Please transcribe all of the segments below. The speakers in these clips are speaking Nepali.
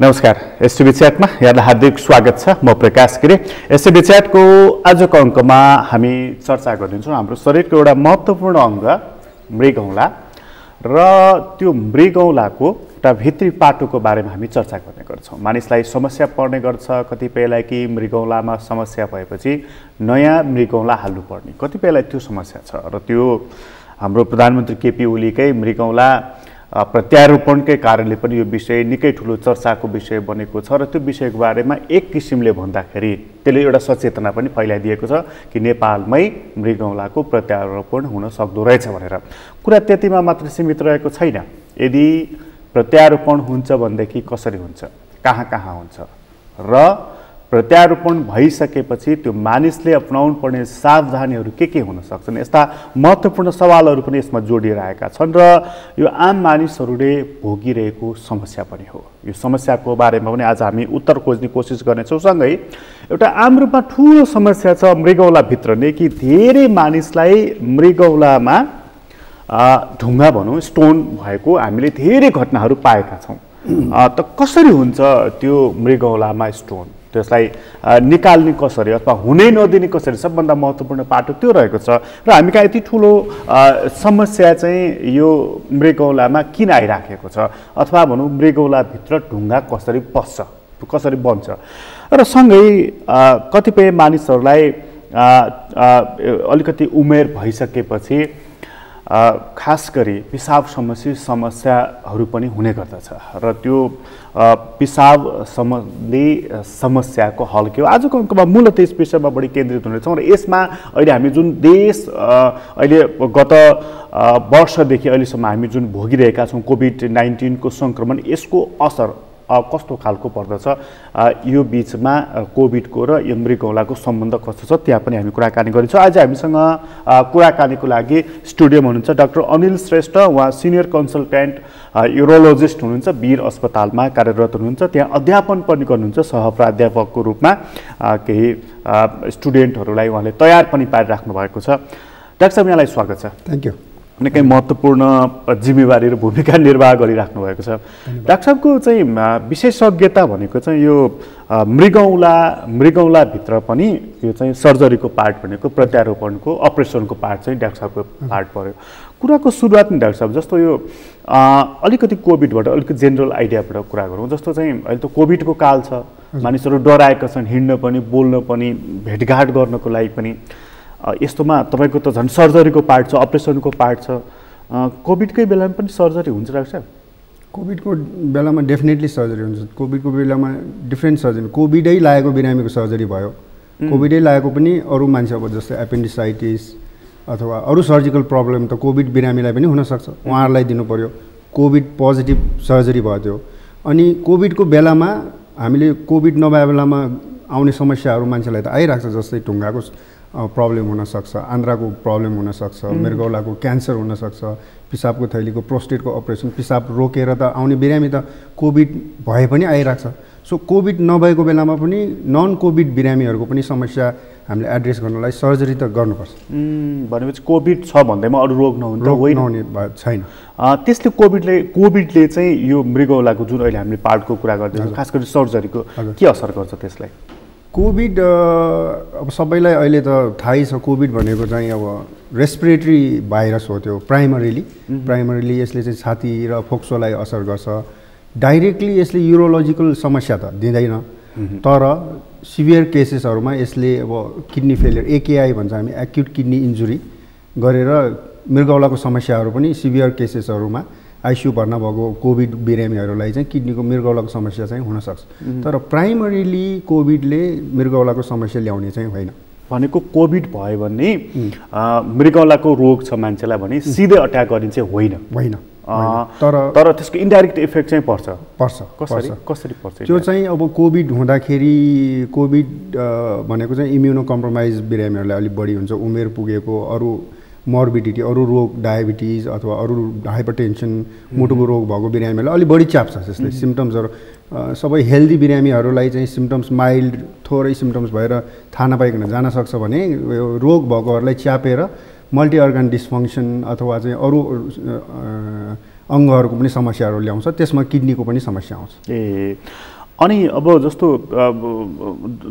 नमस्कार एसटीभी च्याटमा यहाँलाई हार्दिक स्वागत छ। म प्रकाश गिरी। एसटीभी च्याटको आजको अङ्कमा हामी चर्चा गर्नेछौँ हाम्रो शरीरको एउटा महत्त्वपूर्ण अङ्ग मृगौला र त्यो मृगौलाको एउटा भित्री पाटोको बारेमा हामी चर्चा गर्ने गर्छौँ। मानिसलाई समस्या पर्ने गर्छ, कतिपयलाई कि मृगौलामा समस्या भएपछि नयाँ मृगौला हाल्नुपर्ने, कतिपयलाई त्यो समस्या छ र त्यो हाम्रो प्रधानमन्त्री केपी ओलीकै मृगौला प्रत्यारोपणकै कारणले पनि यो विषय निकै ठुलो चर्चाको विषय बनेको छ र त्यो विषयको बारेमा एक किसिमले भन्दाखेरि त्यसले एउटा सचेतना पनि फैलाइदिएको छ कि नेपालमै मृगौलाको प्रत्यारोपण हुन सक्दो रहेछ भनेर। कुरा त्यतिमा मात्र सीमित रहेको छैन। यदि प्रत्यारोपण हुन्छ भनेदेखि कसरी हुन्छ, कहाँ कहाँ हुन्छ र प्रत्यारोपण भइसकेपछि त्यो मानिसले अपनाउनु पर्ने सावधानीहरू के हुन सक्छन्, यस्ता महत्त्वपूर्ण सवालहरू पनि यसमा जोडिएर आएका छन् र यो आम मानिसहरूले भोगिरहेको समस्या पनि हो। यो समस्याको बारेमा पनि आज हामी उत्तर खोज्ने कोसिस गर्नेछौँ। सँगै एउटा आम रूपमा ठुलो समस्या छ मृगौलाभित्र नै कि धेरै मानिसलाई मृगौलामा ढुङ्गा भनौँ स्टोन भएको हामीले धेरै घटनाहरू पाएका छौँ। त कसरी हुन्छ त्यो मृगौलामा स्टोन, त्यसलाई निकाल्ने कसरी अथवा हुनै नदिने कसरी, सबभन्दा महत्त्वपूर्ण पाटो त्यो रहेको छ। र हामी कहाँ यति ठुलो समस्या चाहिँ यो मृगौलामा किन आइराखेको छ अथवा भनौँ मृगौलाभित्र ढुङ्गा कसरी पस्छ, कसरी बन्छ र सँगै कतिपय मानिसहरूलाई अलिकति उमेर भइसकेपछि खास गरी पिसाब समस्याहरू पनि हुने गर्दछ र त्यो पिसाब सम्बन्धी समस्याको हल के हो, आजको अङ्कमा मूलतः यस विषयमा बढी केन्द्रित हुनेछौँ। र यसमा अहिले हामी जुन देश अहिले गत वर्षदेखि अहिलेसम्म हामी जुन भोगिरहेका छौँ कोभिड-19 को सङ्क्रमण, यसको असर कस्तो खालको पर्दछ, यो बिचमा कोभिडको र यो मृगौलाको सम्बन्ध कस्तो छ, त्यहाँ पनि हामी कुराकानी गरिन्छौँ। आज हामीसँग कुराकानीको लागि स्टुडियोमा हुनुहुन्छ डाक्टर अनिल श्रेष्ठ। उहाँ सिनियर कन्सल्टेन्ट युरोलोजिस्ट हुनुहुन्छ, वीर अस्पतालमा कार्यरत हुनुहुन्छ। त्यहाँ अध्यापन पनि गर्नुहुन्छ, सहप्राध्यापकको रूपमा केही स्टुडेन्टहरूलाई उहाँले तयार पनि पारिराख्नु भएको छ। डाक्टर साहब, यहाँलाई स्वागत छ। Thank you. निकै महत्त्वपूर्ण जिम्मेवारी र भूमिका निर्वाह गरिराख्नु भएको छ। डाक्टर साहबको चाहिँ विशेषज्ञता भनेको चाहिँ यो मृगौलाभित्र पनि यो चाहिँ सर्जरीको पार्ट भनेको प्रत्यारोपणको अपरेसनको पार्ट चाहिँ डाक्टर साहबको पार्ट पर्यो। कुराको सुरुवात नि डाक्टर साहब, जस्तो यो अलिकति कोभिडबाट अलिकति जेनरल आइडियाबाट कुरा गरौँ। जस्तो चाहिँ अहिले त कोभिडको काल छ, मानिसहरू डराएका छन् हिँड्न पनि, बोल्न पनि, भेटघाट गर्नको लागि पनि। यस्तोमा तपाईँको त झन् सर्जरीको पार्ट छ, अपरेसनको पार्ट छ। कोभिडकै बेलामा पनि सर्जरी हुन्छ डाक्टर साहब? कोभिडको बेलामा डेफिनेटली सर्जरी हुन्छ। कोभिडको बेलामा डिफ्रेन्ट सर्जरी, कोभिडै लागेको बिरामीको सर्जरी भयो, कोभिडै लागेको पनि अरू मान्छे, अब जस्तै एपेन्डिसाइटिस अथवा अरू सर्जिकल प्रब्लम त कोभिड बिरामीलाई पनि हुनसक्छ, उहाँहरूलाई दिनु पऱ्यो। कोभिड पोजिटिभ सर्जरी भयो त्यो। अनि कोभिडको बेलामा हामीले कोभिड नभए बेलामा आउने समस्याहरू मान्छेलाई त आइरहेको छ, जस्तै ढुङ्गाको प्रब्लम हुनसक्छ, आन्द्राको प्रब्लम हुनसक्छ, मृगौलाको क्यान्सर हुनसक्छ, पिसाबको थैलीको प्रोस्टेटको अपरेसन, पिसाब रोकेर त आउने बिरामी त कोभिड भए पनि आइरहेको छ। सो कोभिड नभएको बेलामा पनि नन कोभिड बिरामीहरूको पनि समस्या हामीले एड्रेस गर्नलाई सर्जरी त गर्नुपर्छ। भनेपछि कोभिड छ भन्दैमा अरू रोग नहुने छैन। त्यसले कोभिडले चाहिँ यो मृगौलाको जुन अहिले हामीले पार्टको कुरा गर्दैछौँ, खास गरी सर्जरीको के असर गर्छ त्यसलाई? कोभिड अब सबैलाई अहिले त थाहै छ, कोभिड भनेको चाहिँ अब रेस्पिरेटरी भाइरस हो। त्यो प्राइमरीली यसले चाहिँ छाती र फोक्सोलाई असर गर्छ। डाइरेक्टली यसले युरोलोजिकल समस्या त दिँदैन, तर सिभियर केसेसहरूमा यसले अब किडनी फेलियर, एकेआई भन्छ हामी, एक्युट किडनी इन्जुरी गरेर मृगौलाको समस्याहरू पनि सिभियर केसेसहरूमा आइसियू भर्ना भएको कोभिड बिरामीहरूलाई चाहिँ किडनीको मृगौलाको समस्या चाहिँ हुनसक्छ। तर प्राइमरीली कोभिडले मृगौलाको समस्या ल्याउने चाहिँ होइन। भनेको कोभिड भयो भने मृगौलाको रोग छ मान्छेलाई भने सिधै अट्याक गर्ने चाहिँ होइन, तर त्यसको इन्डाइरेक्ट इफेक्ट चाहिँ पर्छ। कसरी पर्छ त्यो चाहिँ अब कोभिड हुँदाखेरि, कोभिड भनेको चाहिँ इम्युनो कम्प्रोमाइज बिरामीहरूलाई अलिक बढी हुन्छ, उमेर पुगेको, अरू मोर्बिडिटी, अरू रोग, डायबिटिज अथवा अरू हाइपरटेन्सन, मुटुको रोग भएको बिरामीहरूलाई अलिक बढी चाप्छ त्यसले सिम्टम्सहरू। सबै हेल्दी बिरामीहरूलाई चाहिँ सिम्टम्स माइल्ड, थोरै सिम्टम्स भएर थाहा नपाइकन जान सक्छ भने रोग भएकोहरूलाई च्यापेर मल्टी अर्गन डिस्फङ्सन अथवा चाहिँ अरू अङ्गहरूको पनि समस्याहरू ल्याउँछ, त्यसमा किडनीको पनि समस्या आउँछ। अनि अब जस्तो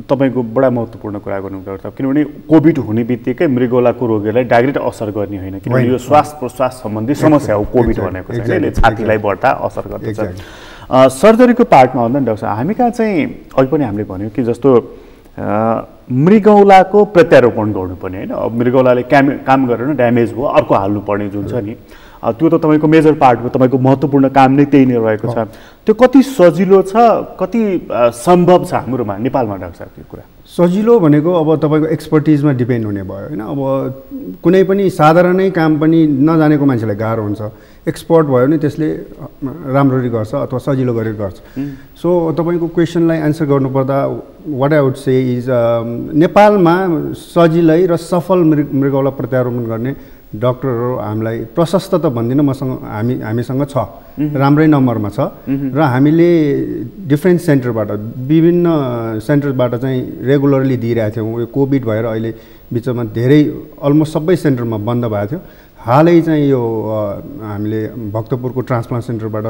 तपाईको बडा महत्त्वपूर्ण कुरा गर्नुभयो डाक्टर, किनभने कोभिड हुने बित्तिकै मृगौलाको रोगीलाई डाइरेक्ट असर गर्ने होइन, किनभने यो श्वास प्रश्वास सम्बन्धी समस्या हो कोभिड भनेको चाहिँ, यसले छातीलाई बढ्दा असर गर्दछ। सर्जरीको पार्टमा भन्दा नि डाक्टर, हामी कहाँ चाहिँ अघि पनि हामीले भन्यौँ कि जस्तो मृगौलाको प्रत्यारोपण गर्नुपर्ने होइन, अब मृगौलाले काम गरेर ड्यामेज भयो अर्को हाल्नुपर्ने जुन छ नि, त्यो त तपाईँको मेजर पार्ट हो, तपाईँको महत्त्वपूर्ण काम नै त्यही नै रहेको छ। त्यो कति सजिलो छ, कति सम्भव छ हाम्रोमा नेपालमा डाक्टर साहब त्यो कुरा? सजिलो भनेको अब तपाईँको एक्सपर्टिजमा डिपेन्ड हुने भयो होइन। अब कुनै पनि साधारणै काम पनि नजानेको मान्छेलाई गाह्रो हुन्छ, एक्सपर्ट भयो भने त्यसले राम्ररी गर्छ अथवा सजिलो गरेर गर्छ। सो तपाईँको क्वेसनलाई एन्सर गर्नुपर्दा what I would say is नेपालमा सजिलै र सफल मृगौला प्रत्यारोपण गर्ने डक्टरहरू हामीलाई प्रशस्त त भन्दिनँ, हामीसँग छ, राम्रै नम्बरमा छ र हामीले डिफ्रेन्ट सेन्टरबाट विभिन्न सेन्टरबाट चाहिँ रेगुलरली दिइरहेको थियौँ। यो कोभिड भएर अहिले बिचमा धेरै अलमोस्ट सबै सेन्टरमा बन्द भएको थियो। हालै चाहिँ यो हामीले भक्तपुरको ट्रान्सप्लान्ट सेन्टरबाट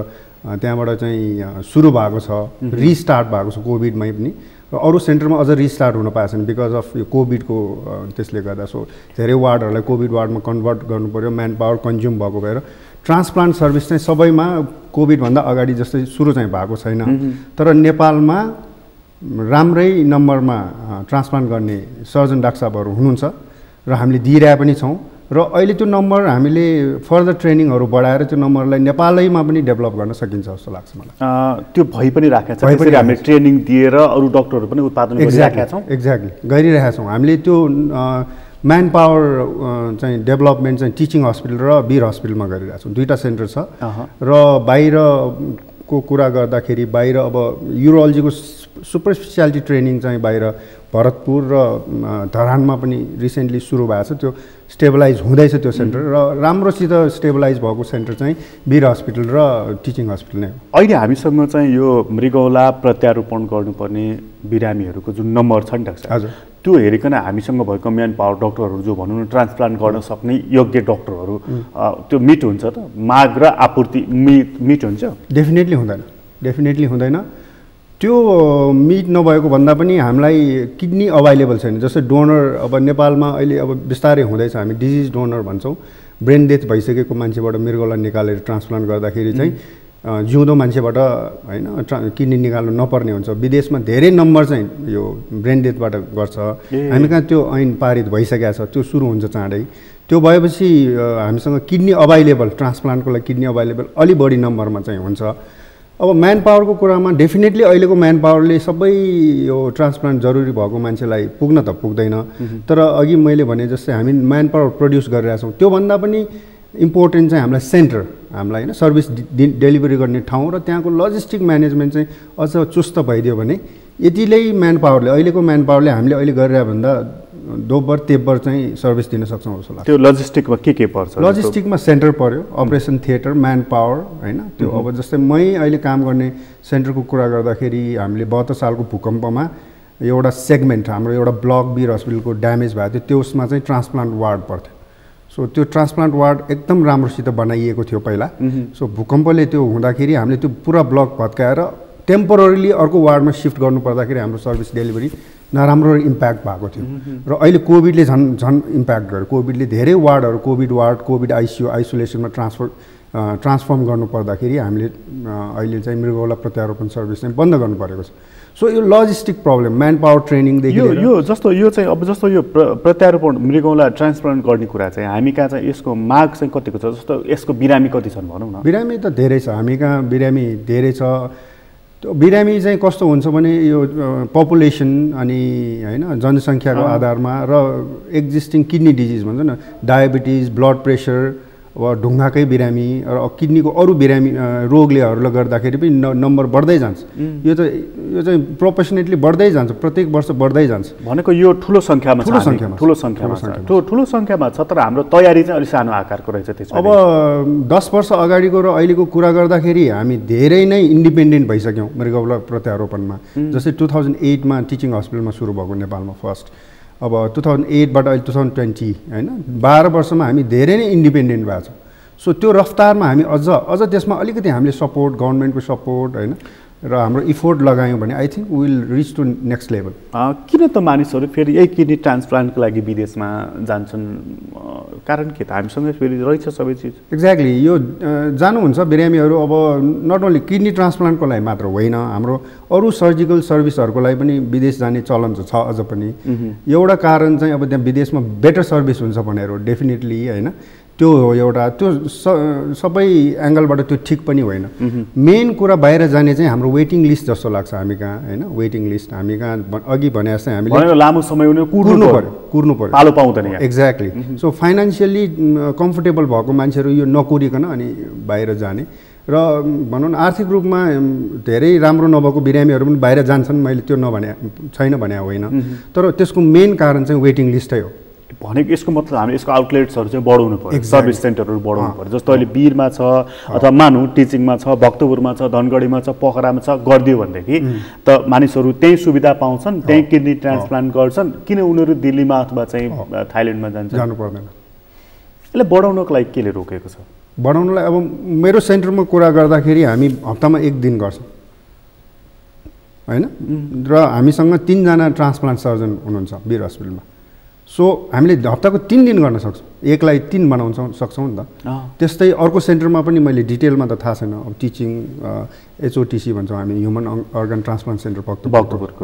त्यहाँबाट चाहिँ सुरु भएको छ, रिस्टार्ट भएको छ कोभिडमै पनि, र अरू सेन्टरमा अझ रिस्टार्ट हुन पाएको छैन बिकज अफ यो कोभिडको त्यसले गर्दा। सो धेरै वार्डहरूलाई कोभिड वार्डमा कन्भर्ट गर्नु पऱ्यो, म्यान पावर कन्ज्युम भएको भएर ट्रान्सप्लान्ट सर्भिस चाहिँ सबैमा कोभिडभन्दा अगाडि जस्तै सुरु चाहिँ भएको छैन। तर नेपालमा राम्रै नम्बरमा ट्रान्सप्लान्ट गर्ने सर्जन डाक्टर साहबहरू हुनुहुन्छ र हामीले दिइरहेको पनि छौँ, र अहिले त्यो नम्बर हामीले फर्दर ट्रेनिङहरू बढाएर त्यो नम्बरलाई नेपालैमा पनि डेभलप गर्न सकिन्छ जस्तो लाग्छ मलाई। त्यो भइ पनि राखेको छ, त्यसरी हामीले ट्रेनिङ दिएर अरू डक्टरहरू पनि उत्पादन गरिरहेका छौँ। एक्ज्याक्टली गरिरहेका छौँ हामीले। त्यो म्यान पावर चाहिँ डेभलपमेन्ट चाहिँ टिचिङ हस्पिटल र वीर हस्पिटलमा गरिरहेको छौँ, दुईवटा सेन्टर छ। र बाहिरको कुरा गर्दाखेरि बाहिर अब युरोलोजीको सुपर स्पेसियालिटी ट्रेनिङ चाहिँ बाहिर भरतपुर र धरानमा पनि रिसेन्टली सुरु भएको छ, त्यो स्टेबलाइज हुँदैछ त्यो सेन्टर, र राम्रोसित स्टेबलाइज भएको सेन्टर चाहिँ वीर हस्पिटल र टिचिङ हस्पिटल नै हो। अहिले हामीसँग चाहिँ यो मृगौला प्रत्यारोपण गर्नुपर्ने बिरामीहरूको जुन नम्बर छ नि डाक्टर, हजुर, त्यो हेरिकन हामीसँग भएको म्यान पावर डक्टरहरू जो भनौँ न ट्रान्सप्लान्ट गर्न सक्ने योग्य डक्टरहरू त्यो मिट हुन्छ त? माग र आपूर्ति मिट हुन्छ? डेफिनेटली हुँदैन, डेफिनेटली हुँदैन। त्यो मिट नभएको भन्दा पनि हामीलाई किडनी अभाइलेबल छैन। जस्तै डोनर अब नेपालमा अहिले अब बिस्तारै हुँदैछ, हामी डिजिज डोनर भन्छौँ, ब्रेन डेथ भइसकेको मान्छेबाट मृगौला निकालेर ट्रान्सप्लान्ट गर्दाखेरि चाहिँ जिउँदो मान्छेबाट होइन किडनी निकाल्नु नपर्ने हुन्छ। विदेशमा धेरै नम्बर चाहिँ यो ब्रेन डेथबाट गर्छ, हामी कहाँ त्यो ऐन पारित भइसकेको छ, त्यो सुरु हुन्छ चाँडै। त्यो भएपछि हामीसँग किडनी अभाइलेबल, ट्रान्सप्लान्टको लागि किडनी अभाइलेबल अलि बढी नम्बरमा चाहिँ हुन्छ। अब म्यान पावरको कुरामा डेफिनेटली अहिलेको म्यान पावरले सबै यो ट्रान्सप्लान्ट जरुरी भएको मान्छेलाई पुग्न त पुग्दैन, तर अघि मैले भने जस्तै हामी म्यान पावर प्रड्युस गरिरहेछौँ। त्योभन्दा पनि इम्पोर्टेन्ट चाहिँ हामीलाई सेन्टर, हामीलाई होइन सर्भिस डेलिभरी गर्ने ठाउँ र त्यहाँको लजिस्टिक म्यानेजमेन्ट चाहिँ अझ चुस्त भइदियो भने यतिले म्यान पावरले, अहिलेको म्यान पावरले हामीले अहिले गरिरहेको भन्दा दोब्बर तेब्बर चाहिँ सर्भिस दिन सक्छौँ जस्तो लाग्छ। त्यो लजिस्टिकमा के पर्छ? लजिस्टिकमा सेन्टर पर्यो, अपरेसन थिएटर, म्यान पावर होइन। त्यो अब जस्तै मै अहिले काम गर्ने सेन्टरको कुरा गर्दाखेरि हामीले 72 सालको भूकम्पमा एउटा सेगमेन्ट हाम्रो एउटा ब्लक वीर हस्पिटलको ड्यामेज भएको थियो, त्यसमा चाहिँ ट्रान्सप्लान्ट वार्ड पर्थ्यो। सो त्यो ट्रान्सप्लान्ट वार्ड एकदम राम्रोसित बनाइएको थियो पहिला। सो भूकम्पले त्यो हुँदाखेरि हामीले त्यो पुरा ब्लक भत्काएर टेम्पोररीली अर्को वार्डमा सिफ्ट गर्नु पर्दाखेरि हाम्रो सर्भिस डेलिभरी नराम्रो इम्प्याक्ट भएको थियो। र अहिले कोभिडले झन् इम्प्याक्ट गर्यो। कोभिडले धेरै वार्डहरू, कोभिड वार्ड, कोभिड आइसियू, आइसोलेसनमा ट्रान्सफर्म गर्नु पर्दाखेरि हामीले अहिले चाहिँ मृगौला प्रत्यारोपण सर्भिस चाहिँ बन्द गर्नु परेको छ। सो यो लजिस्टिक प्रब्लम, म्यान पावर ट्रेनिङदेखि यो चाहिँ अब जस्तो यो प्रत्यारोपण मृगौला ट्रान्सप्लान्ट गर्ने कुरा चाहिँ हामी कहाँ चाहिँ यसको माग चाहिँ कतिको छ? जस्तो यसको बिरामी कति छन् भनौँ न? बिरामी त धेरै छ, हामी कहाँ बिरामी धेरै छ। बिरामी चाहिँ कस्तो हुन्छ भने यो पपुलेसन अनि होइन जनसङ्ख्याको आधारमा र एक्जिस्टिङ किडनी डिजिज भन्छ न, डायबिटिज, ब्लड प्रेसर, अब ढुङ्गाकै बिरामी र किडनीको अरू बिरामी रोगलेहरूलाई गर्दाखेरि पनि नम्बर बढ्दै जान्छ। यो चाहिँ प्रोपोर्सनेटली बढ्दै जान्छ, प्रत्येक वर्ष बढ्दै जान्छ। भनेको यो ठुलो सङ्ख्यामा छ, तर हाम्रो तयारी चाहिँ अलिक सानो आकारको रहेछ त्यसमा। अब 10 वर्ष अगाडिको र अहिलेको कुरा गर्दाखेरि हामी धेरै नै इन्डिपेन्डेन्ट भइसक्यौँ मृगौला प्रत्यारोपणमा। जस्तै 2008मा टिचिङ हस्पिटलमा सुरु भएको नेपालमा फर्स्ट, अब 2008बाट अहिले 2020 होइन 12 वर्षमा हामी धेरै नै इन्डिपेन्डेन्ट भएको छौँ। सो त्यो रफ्तारमा हामी अझ त्यसमा अलिकति हामीले सपोर्ट, गभर्मेन्टको सपोर्ट होइन र हाम्रो इफोर्ट लगायौँ भने I think will reach to next level. किन त मानिसहरू फेरि यही किडनी ट्रान्सप्लान्टको लागि विदेशमा जान्छन्? कारण के त हामीसँग फेरि रहेछ सबै चिज। एक्ज्याक्टली, यो जानुहुन्छ बिरामीहरू अब नट ओन्ली किडनी ट्रान्सप्लान्टको लागि मात्र होइन, हाम्रो अरू सर्जिकल सर्भिसहरूको लागि पनि विदेश जाने चलन छ अझ पनि। एउटा कारण चाहिँ अब त्यहाँ विदेशमा बेटर सर्भिस हुन्छ भनेर डेफिनेटली होइन, त्यो हो एउटा, त्यो सबै एङ्गलबाट त्यो ठिक पनि होइन। मेन कुरा बाहिर जाने चाहिँ हाम्रो वेटिङ लिस्ट जस्तो लाग्छ हामी कहाँ होइन, वेटिङ लिस्ट हामी कहाँ अघि भने जस्तै हामीले लामो समय कुर्नु पऱ्यो पालो पाउँदैन। एक्ज्याक्टली, सो फाइनेन्सियली कम्फर्टेबल भएको मान्छेहरू यो नकुरिकन अनि बाहिर जाने र भनौँ न आर्थिक रूपमा धेरै राम्रो नभएको बिरामीहरू पनि बाहिर जान्छन्, मैले त्यो छैन भने होइन, तर त्यसको मेन कारण चाहिँ वेटिङ लिस्टै हो। भनेको यसको मतलब हामीले यसको आउटलेट्सहरू चाहिँ बढाउनु पर्यो, सर्भिस सेन्टरहरू बढाउनु पर्यो। जस्तो अहिले बिरमा छ अथवा मानु टिचिङमा छ, भक्तपुरमा छ, धनगढीमा छ, पोखरामा छ, गरिदियो भनेदेखि त मानिसहरू त्यही सुविधा पाउँछन्, त्यही किडनी ट्रान्सप्लान्ट गर्छन्। किन उनीहरू दिल्लीमा अथवा चाहिँ थाइल्यान्डमा जानु पर्दैन? यसले बढाउनको लागि केले रोकेको छ? बढाउनलाई अब मेरो सेन्टरमा कुरा गर्दाखेरि हामी हप्तामा 1 दिन गर्छौँ होइन, र हामीसँग 3 जना ट्रान्सप्लान्ट सर्जन हुनुहुन्छ वीर हस्पिटलमा। सो हामीले हप्ताको 3 दिन गर्न सक्छौँ, एकलाई 3 बनाउन सक्छौँ नि त। त्यस्तै अर्को सेन्टरमा पनि मैले डिटेलमा त थाहा छैन, अब टिचिङ HOTC भन्छौँ हामी, ह्युमन अर्गन ट्रान्सप्लान्ट सेन्टर भक्तपुरको।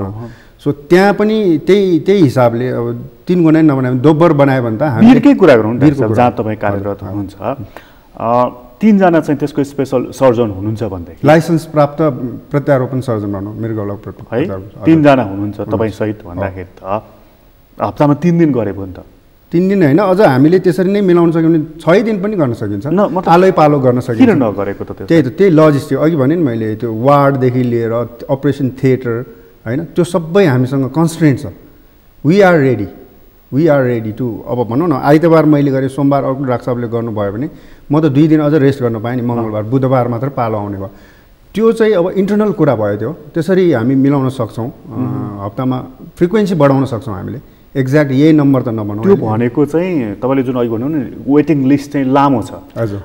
सो त्यहाँ पनि त्यही हिसाबले अब 3 गुणा नबनायो भने दोब्बर बनायो भने त हामी वीरकै कुरा गरौँ जहाँ तपाईँ कार्यरत हुनुहुन्छ, 3 जना चाहिँ त्यसको स्पेसल सर्जन हुनुहुन्छ भनेदेखि लाइसेन्स प्राप्त प्रत्यारोपण सर्जन भनौँ मृगौला है 3 जना हुनुहुन्छ तपाईँ सहित भन्दाखेरि त हप्तामा 3 दिन गरे भयो नि त। 3 दिन होइन, अझ हामीले त्यसरी नै मिलाउन सक्यौँ भने 6 दिन पनि गर्न सकिन्छ, आलै पालो गर्न सकिन्छ। किन नगरेको त? त्यही लजिस्टिक अघि भने नि मैले, त्यो वार्डदेखि लिएर अपरेसन थिएटर होइन, त्यो सबै हामीसँग कन्स्ट्रेन्ट छ। वी आर रेडी टु, अब भनौँ न आइतबार मैले गरेँ, सोमबार अर्को डाक्टर साहबले गर्नुभयो भने म त 2 दिन अझ रेस्ट गर्न पाएँ नि, मङ्गलबार बुधबार मात्र पालो आउने भयो। त्यो चाहिँ अब इन्टरनल कुरा भयो त्यो, त्यसरी हामी मिलाउन सक्छौँ, हप्तामा फ्रिक्वेन्सी बढाउन सक्छौँ हामीले। एक्ज्याक्ट यही नम्बर त नबनाउँ। त्यो भनेको चाहिँ तपाईँले जुन अघि भन्नु नि वेटिङ लिस्ट चाहिँ लामो छ। हजुर,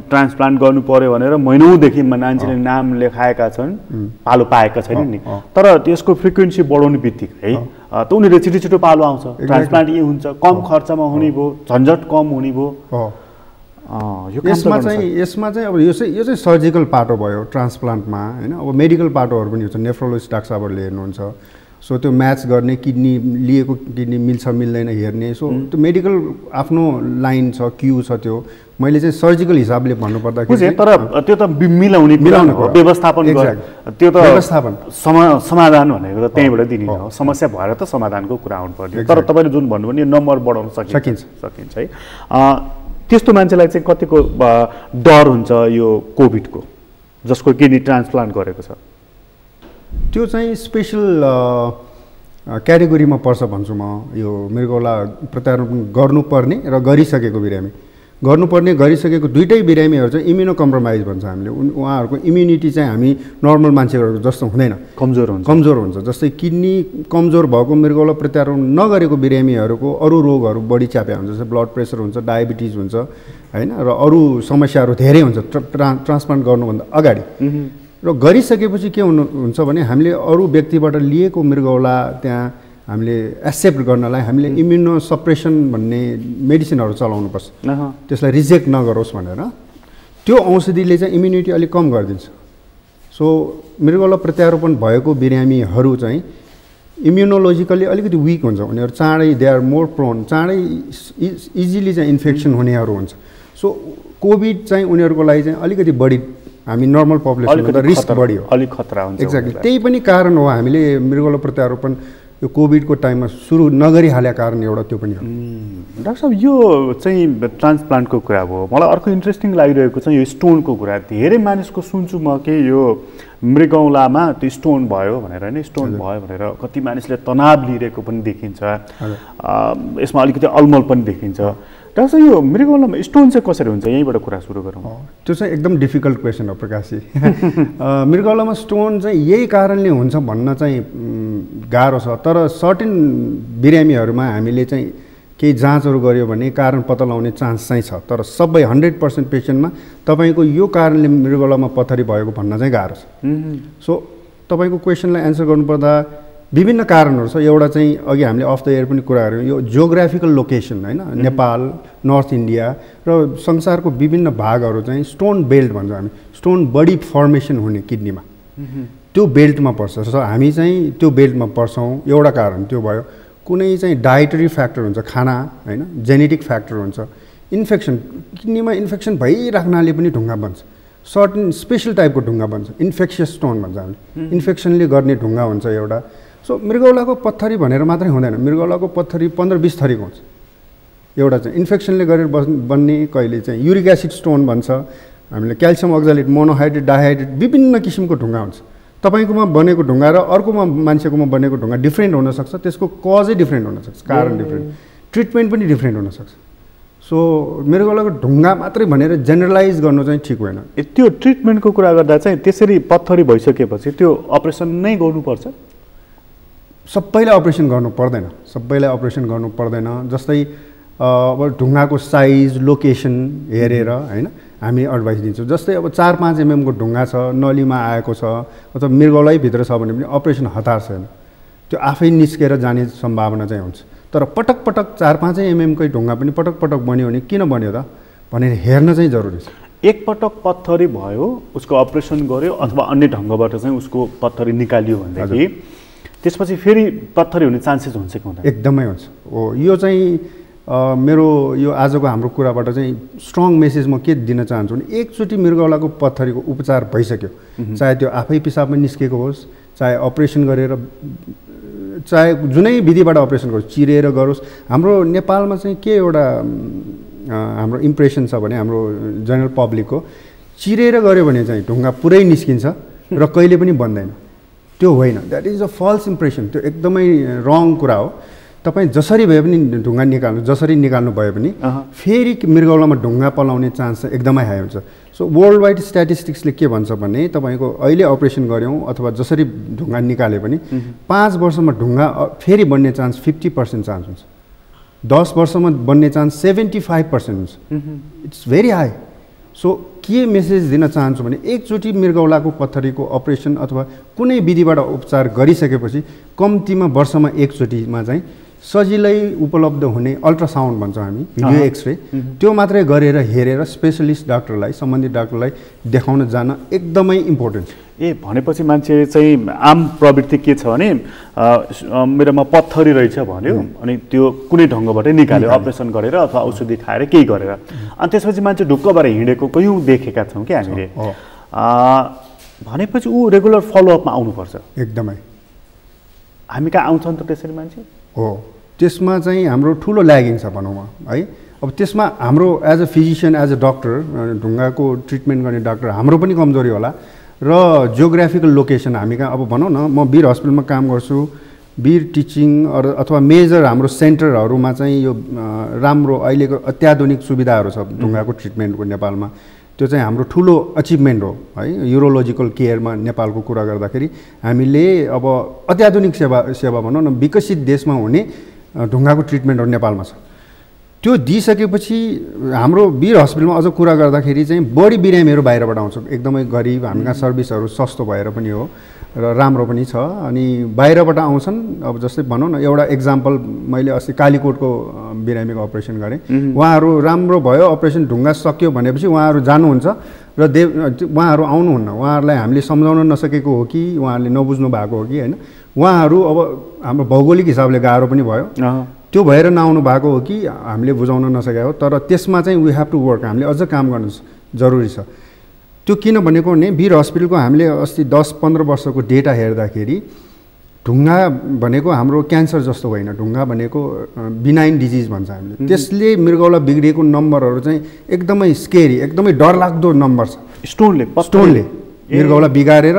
ट्रान्सप्लान्ट गर्नु पर्यो भनेर महिनौदेखि मान्छेले नाम लेखाएका छन्, पालो पाएका छैनन् नि, तर त्यसको फ्रिक्वेन्सी बढाउने बित्तिकै त उनीहरूले छिटो पालो आउँछ, ट्रान्सप्लान्ट यही हुन्छ, कम खर्चमा हुने भयो, झन्झट कम हुने भयो। यसमा चाहिँ अब यो चाहिँ सर्जिकल पाटो भयो ट्रान्सप्लान्टमा होइन, अब मेडिकल पाटोहरू पनि हुन्छ, नेफ्रोलोजिस्ट डाक्टर साहबहरूले हेर्नुहुन्छ। सो त्यो म्याच गर्ने, किडनी लिएको किडनी मिल्छ मिल्दैन हेर्ने, सो त्यो मेडिकल आफ्नो लाइन छ, क्यू छ। त्यो मैले चाहिँ सर्जिकल हिसाबले भन्नुपर्दाखेरि तर त्यो त मिलाउने व्यवस्थापन, त्यो त व्यवस्थापन समाधान भनेको त त्यहीँबाट दिने हो, समस्या भएर त समाधानको कुरा आउनु पर्ने। तर तपाईँले जुन भन्नुभयो नि नम्बर बढाउन सकिन्छ है। त्यस्तो मान्छेलाई चाहिँ कतिको डर हुन्छ यो कोभिडको, जसको किडनी ट्रान्सप्लान्ट गरेको छ? त्यो चाहिँ स्पेसल क्याटेगोरीमा पर्छ भन्छु म। यो मृगौला प्रत्यारोपण गर्नुपर्ने र गरिसकेको बिरामी, गरिसकेको दुइटै बिरामीहरू चाहिँ इम्युनो कम्प्रोमाइज भन्छ हामीले। उहाँहरूको इम्युनिटी चाहिँ हामी नर्मल मान्छेहरूको जस्तो हुँदैन, कमजोर हुन्छ। जस्तै किडनी कमजोर भएको मृगौला प्रत्यारोपण नगरेको बिरामीहरूको अरू रोगहरू बढी च्याप्या हुन्छ, जस्तै ब्लड प्रेसर हुन्छ, डायबिटिज हुन्छ होइन, र अरू समस्याहरू धेरै हुन्छ ट्रान्सप्लान्ट गर्नुभन्दा अगाडि। र गरिसकेपछि के हुन्छ भने हामीले अरू व्यक्तिबाट लिएको मृगौला त्यहाँ हामीले एक्सेप्ट गर्नलाई हामीले इम्युनो सप्रेसन भन्ने मेडिसिनहरू चलाउनुपर्छ, त्यसलाई रिजेक्ट नगरोस् भनेर। त्यो औषधिले चाहिँ इम्युनिटी अलिक कम गरिदिन्छ। सो मृगौला प्रत्यारोपण भएको बिरामीहरू चाहिँ इम्युनोलोजिकली अलिकति विक हुन्छ, उनीहरू चाँडै दे आर मोर प्रोन, चाँडै इजिली चाहिँ इन्फेक्सन हुनेहरू हुन्छ। सो कोभिड चाहिँ उनीहरूको लागि चाहिँ अलिकति बढी, हामी नर्मल पपुलेसनको रिस्क बढी हो, अलिक खतरा हुन्छ। एक्ज्याक्टली, त्यही पनि कारण हो हामीले मृगौला प्रत्यारोपण यो कोभिडको टाइममा सुरु नगरिहालेको कारण एउटा त्यो पनि हो। डाक्टर साहब यो चाहिँ ट्रान्सप्लान्टको कुरा भयो, मलाई अर्को इन्ट्रेस्टिङ लागिरहेको चाहिँ यो स्टोनको कुरा। धेरै मानिसको सुन्छु म कि यो मृगौलामा त्यो स्टोन भयो भनेर होइन, स्टोन भयो भनेर कति मानिसले तनाव लिइरहेको पनि देखिन्छ, यसमा अलिकति अलमल पनि देखिन्छ। डाक्टर साहब यो मृगौलामा स्टोन चाहिँ कसरी हुन्छ, यहीँबाट कुरा सुरु गरौँ। त्यो चाहिँ एकदम डिफिकल्ट क्वेसन हो प्रकाशजी। मृगौलामा स्टोन चाहिँ यही कारणले हुन्छ भन्न चाहिँ गाह्रो छ, तर सर्टेन बिरामीहरूमा हामीले चाहिँ केही जाँचहरू गऱ्यो भने कारण पत्ता लगाउने चान्स चाहिँ छ, तर सबै 100% पेसेन्टमा तपाईँको यो कारणले मृगौलामा पथरी भएको भन्न चाहिँ गाह्रो छ। सो तपाईँको क्वेसनलाई एन्सर गर्नुपर्दा विभिन्न कारणहरू छ। एउटा चाहिँ अघि हामीले अफ द एयर पनि कुरा गऱ्यौँ, यो जियोग्राफिकल लोकेसन होइन, नेपाल, नर्थ इन्डिया र संसारको विभिन्न भागहरू चाहिँ स्टोन बेल्ट भन्छौँ हामी, स्टोन बडी फर्मेसन हुने किडनीमा त्यो बेल्टमा पर्छ। हामी चाहिँ त्यो बेल्टमा पर्छौँ, एउटा कारण त्यो भयो। कुनै चाहिँ डाइटरी फ्याक्टर हुन्छ, खाना होइन, जेनेटिक फ्याक्टर हुन्छ, इन्फेक्सन, किडनीमा इन्फेक्सन भइराख्नाले पनि ढुङ्गा बन्छ, सर्टन स्पेसल टाइपको ढुङ्गा बन्छ, इन्फेक्सियस स्टोन भन्छ हामीले, इन्फेक्सनले गर्ने ढुङ्गा हुन्छ एउटा। सो मृगौलाको पत्थरी भनेर मात्रै हुँदैन, मृगौलाको पत्थरी 15-20 थरीको हुन्छ। एउटा चाहिँ इन्फेक्सनले गरेर बन्ने, कहिले चाहिँ युरिक एसिड स्टोन भन्छ, हामीले क्याल्सियम अक्जालेट, मोनोहाइड्रेट, डाइहाइड्रेट, विभिन्न किसिमको ढुङ्गा हुन्छ। तपाईँकोमा बनेको ढुङ्गा र अर्कोमा मान्छेकोमा बनेको ढुङ्गा डिफ्रेन्ट हुनसक्छ, त्यसको कजै डिफ्रेन्ट हुनसक्छ, कारण डिफ्रेन्ट, ट्रिटमेन्ट पनि डिफ्रेन्ट हुनसक्छ। सो मृगौलाको ढुङ्गा मात्रै भनेर जेनरलाइज गर्नु चाहिँ ठिक होइन। त्यो ट्रिटमेन्टको कुरा गर्दा चाहिँ त्यसरी पत्थरी भइसकेपछि त्यो अपरेसन नै गर्नुपर्छ? सबैलाई अपरेसन गर्नु पर्दैन, सबैलाई अपरेसन गर्नु पर्दैन। जस्तै अब ढुङ्गाको साइज, लोकेसन हेरेर होइन हामी एडभाइस दिन्छौँ। जस्तै अब 4-5 mm को ढुङ्गा छ, नलीमा आएको छ अथवा मृगौलाभित्र छ भने पनि अपरेसन हतार छैन, त्यो आफै निस्केर जाने सम्भावना चाहिँ हुन्छ। तर पटक पटक 4-5 mm कै ढुङ्गा पनि पटक पटक बन्यो भने किन बन्यो त भनेर हेर्न चाहिँ जरुरी छ। एकपटक पत्थरी भयो, उसको अपरेसन गर्यो अथवा अन्य ढङ्गबाट चाहिँ उसको पत्थरी निकालियो भनेदेखि त्यसपछि फेरि पत्थरी हुने चान्सेस हुन्छ कि हुँदैन? एकदमै हुन्छ। हो, यो चाहिँ मेरो यो आजको हाम्रो कुराबाट चाहिँ स्ट्रङ मेसेज म के दिन चाहन्छु भने एकचोटि मृगौलाको पत्थरीको उपचार भइसक्यो, चाहे त्यो आफै पिसाबमा निस्केको होस्, चाहे अपरेसन गरेर, चाहे जुनै विधिबाट अपरेसन गरोस्, चिरेर गरोस्। हाम्रो नेपालमा चाहिँ के एउटा हाम्रो इम्प्रेसन छ भने हाम्रो जनरल पब्लिकको, चिरेर गऱ्यो भने चाहिँ ढुङ्गा पुरै निस्किन्छ र कहिले पनि बन्दैन। त्यो होइन, that is a false impression, त्यो एकदमै रङ कुरा हो। तपाईँ जसरी भए पनि ढुङ्गा निकाल्नु, जसरी निकाल्नु भए पनि फेरि मृगौलामा ढुङ्गा पलाउने चान्स एकदमै हाई हुन्छ। सो वर्ल्ड वाइड स्ट्याटिस्टिक्सले के भन्छ भने तपाईँको अहिले अपरेसन गऱ्यौँ अथवा जसरी ढुङ्गा निकाले पनि 5 वर्षमा ढुङ्गा फेरि बन्ने चान्स 50% चान्स हुन्छ, 10 वर्षमा बन्ने चान्स 75% हुन्छ। It's very high. सो के मेसेज दिन चाहन्छु भने एकचोटि मृगौलाको पत्थरीको अपरेसन अथवा कुनै विधिबाट उपचार गरिसकेपछि कम्तीमा वर्षमा एकचोटिमा चाहिँ सजिलै उपलब्ध हुने अल्ट्रासाउन्ड भन्छौँ हामी, भिडियो एक्सरे, त्यो मात्रै गरेर हेरेर स्पेसलिस्ट डाक्टरलाई, सम्बन्धित डाक्टरलाई देखाउन जान एकदमै इम्पोर्टेन्ट छ। भनेपछि मान्छे चाहिँ आम प्रवृत्ति के छ भने मेरोमा पत्थरी रहेछ भन्यो अनि त्यो कुनै ढङ्गबाटै निकाल्यो, अपरेसन गरेर अथवा औषधि खाएर केही गरेर, अनि त्यसपछि मान्छे ढुक्क भएर हिँडेको कयौँ देखेका छौँ कि हामीले। भनेपछि ऊ रेगुलर फलोअपमा आउनुपर्छ। एकदमै। हामी कहाँ आउँछन् त त्यसरी मान्छे? हो, त्यसमा चाहिँ हाम्रो ठुलो ल्यागिङ छ भनौँ है। अब त्यसमा हाम्रो as a physician, as a doctor, ढुङ्गाको ट्रिटमेन्ट गर्ने डाक्टर हाम्रो पनि कमजोरी होला र जियोग्राफिकल लोकेसन हामी कहाँ, अब भनौँ न म वीर हस्पिटलमा काम गर्छु, वीर टिचिङ अथवा मेजर हाम्रो सेन्टरहरूमा चाहिँ यो राम्रो अहिलेको अत्याधुनिक सुविधाहरू छ ढुङ्गाको ट्रिटमेन्टको नेपालमा, त्यो चाहिँ हाम्रो ठुलो अचिभमेन्ट हो है। युरोलोजिकल केयरमा नेपालको कुरा गर्दाखेरि हामीले अब अत्याधुनिक सेवा भनौँ न विकसित देशमा हुने ढुङ्गाको ट्रिटमेन्टहरू नेपालमा छ। त्यो दिइसकेपछि हाम्रो वीर हस्पिटलमा अझ कुरा गर्दाखेरि चाहिँ बढी बिरामीहरू बाहिरबाट आउँछ, एकदमै गरिब, हामी कहाँ सर्भिसहरू सस्तो भएर पनि हो र राम्रो पनि छ, अनि बाहिरबाट आउँछन्। अब जस्तै भनौँ न एउटा एक्जाम्पल, मैले अस्ति कालीकोटको बिरामीको अपरेसन गरेँ, उहाँहरू राम्रो भयो, अपरेसन ढुङ्गा सक्यो भनेपछि उहाँहरू जानुहुन्छ र उहाँहरू आउनुहुन्न, उहाँहरूलाई हामीले सम्झाउन नसकेको हो कि उहाँहरूले नबुझ्नु भएको हो कि होइन, उहाँहरू अब हाम्रो भौगोलिक हिसाबले गाह्रो पनि भयो, त्यो भएर नआउनु भएको हो कि हामीले बुझाउन नसकेको हो। तर त्यसमा चाहिँ वी हेभ टु वर्क, हामीले अझ काम गर्नु जरुरी छ। त्यो किन भनेको भने वीर हस्पिटलको हामीले अस्ति 10-15 वर्षको डेटा हेर्दाखेरि ढुङ्गा भनेको हाम्रो क्यान्सर जस्तो होइन, ढुङ्गा भनेको बिनाइन डिजिज भन्छ हामीले। त्यसले मृगौला बिग्रिएको नम्बरहरू चाहिँ एकदमै स्केरी, एकदमै डरलाग्दो नम्बर छ। स्टोनले मृगौला बिगारेर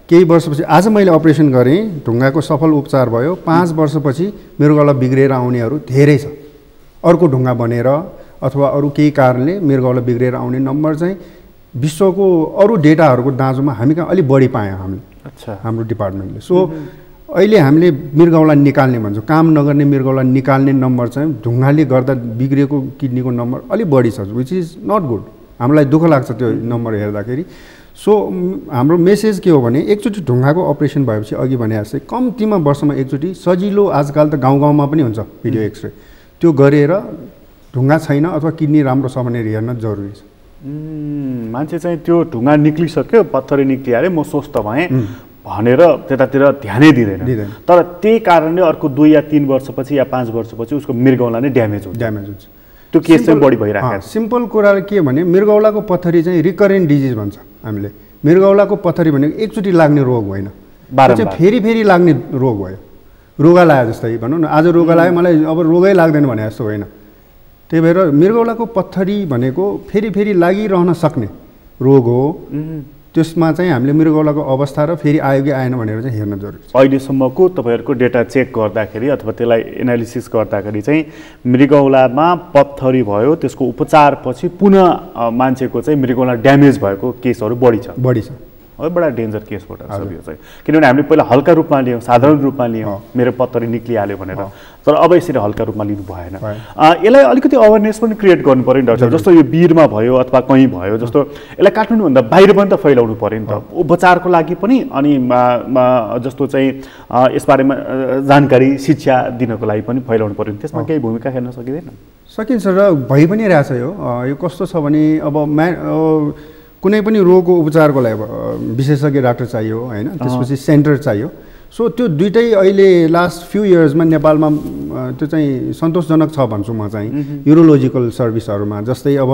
केही वर्षपछि, आज मैले अपरेसन गरेँ, ढुङ्गाको सफल उपचार भयो, 5 वर्षपछि मृगौला बिग्रेर आउनेहरू धेरै छ। अर्को ढुङ्गा बनेर अथवा अरू केही कारणले मृगौला बिग्रेर आउने नम्बर चाहिँ विश्वको अरू डेटाहरूको दाँजोमा हामी कहाँ अलिक बढी पायौँ हामीले, हाम्रो डिपार्टमेन्टले। सो अहिले हामीले मृगौला निकाल्ने भन्छौँ, काम नगर्ने मृगौला निकाल्ने नम्बर चाहिँ ढुङ्गाले गर्दा बिग्रेको किडनीको नम्बर अलिक बढी छ, विच इज नट गुड। हामीलाई दुःख लाग्छ त्यो नम्बर हेर्दाखेरि। सो हाम्रो मेसेज के हो भने एकचोटि ढुङ्गाको अपरेसन भएपछि अघि भने जस्तै कम्तीमा वर्षमा एकचोटि सजिलो, आजकल त गाउँ गाउँमा पनि हुन्छ भिडियो एक्सरे, त्यो गरेर ढुङ्गा छैन अथवा किडनी राम्रो छ भनेर हेर्न जरुरी छ। मान्छे चाहिँ त्यो ढुङ्गा निक्लिसक्यो, पत्थरी निक्लिहाल्यो, म स्वस्थ भएँ भनेर त्यतातिर ध्यानै दिँदैन। तर त्यही कारणले अर्को 2 या 3 वर्षपछि या 5 वर्षपछि उसको मृगौला नै ड्यामेज हुन्छ। त्यो केस चाहिँ बढी भइरहेको छ। सिम्पल कुरा के भने मृगौलाको पत्थरी चाहिँ रिकरेन्ट डिजिज भन्छ हामीले। मृगौलाको पत्थरी भनेको एकचोटि लाग्ने रोग होइन, चाहिँ फेरि फेरि लाग्ने रोग भयो। रोगा लाग्यो जस्तै भनौँ न, आज रोगा लाग्यो मलाई अब रोगै लाग्दैन भने जस्तो होइन। त्यही भएर मृगौलाको पत्थरी भनेको फेरि फेरि लागिरहन सक्ने रोग हो। त्यसमा चाहिँ हामीले मृगौलाको अवस्था र फेरि आयो कि आएन भनेर चाहिँ हेर्न जरुरी छ। अहिलेसम्मको तपाईँहरूको डेटा चेक गर्दाखेरि अथवा त्यसलाई एनालिसिस गर्दाखेरि चाहिँ मृगौलामा पत्थरी भयो, त्यसको उपचारपछि पुनः मान्छेको चाहिँ मृगौला ड्यामेज भएको केसहरू बढी छ। है, बडा डेन्जर केस हो यो चाहिँ। किनभने हामीले पहिला हल्का रूपमा लियौँ, साधारण रूपमा लियौँ, मेरो पत्थरी निक्लिहाल्यो भनेर। तर अब यसरी हल्का रूपमा लिनु भएन। यसलाई अलिकति अवेरनेस पनि क्रिएट गर्नु पऱ्यो नि डाक्टर साहब। जस्तो यो वीरमा भयो अथवा कहीँ भयो, जस्तो यसलाई काठमाडौँभन्दा बाहिर पनि त फैलाउनु पऱ्यो नि त, उपचारको लागि पनि। अनि जस्तो चाहिँ यसबारेमा जानकारी, शिक्षा दिनको लागि पनि फैलाउनु पऱ्यो नि, त्यसमा केही भूमिका खेल्न सकिँदैन? सकिन्छ र भइ पनि रहेछ। यो कस्तो छ भने अब कुनै पनि रोगको उपचारको लागि विशेषज्ञ डाक्टर चाहियो होइन, त्यसपछि सेन्टर चाहियो। सो त्यो दुइटै अहिले लास्ट फ्यु इयर्समा नेपालमा त्यो चाहिँ सन्तोषजनक छ भन्छु म चाहिँ युरोलोजिकल सर्भिसहरूमा। जस्तै अब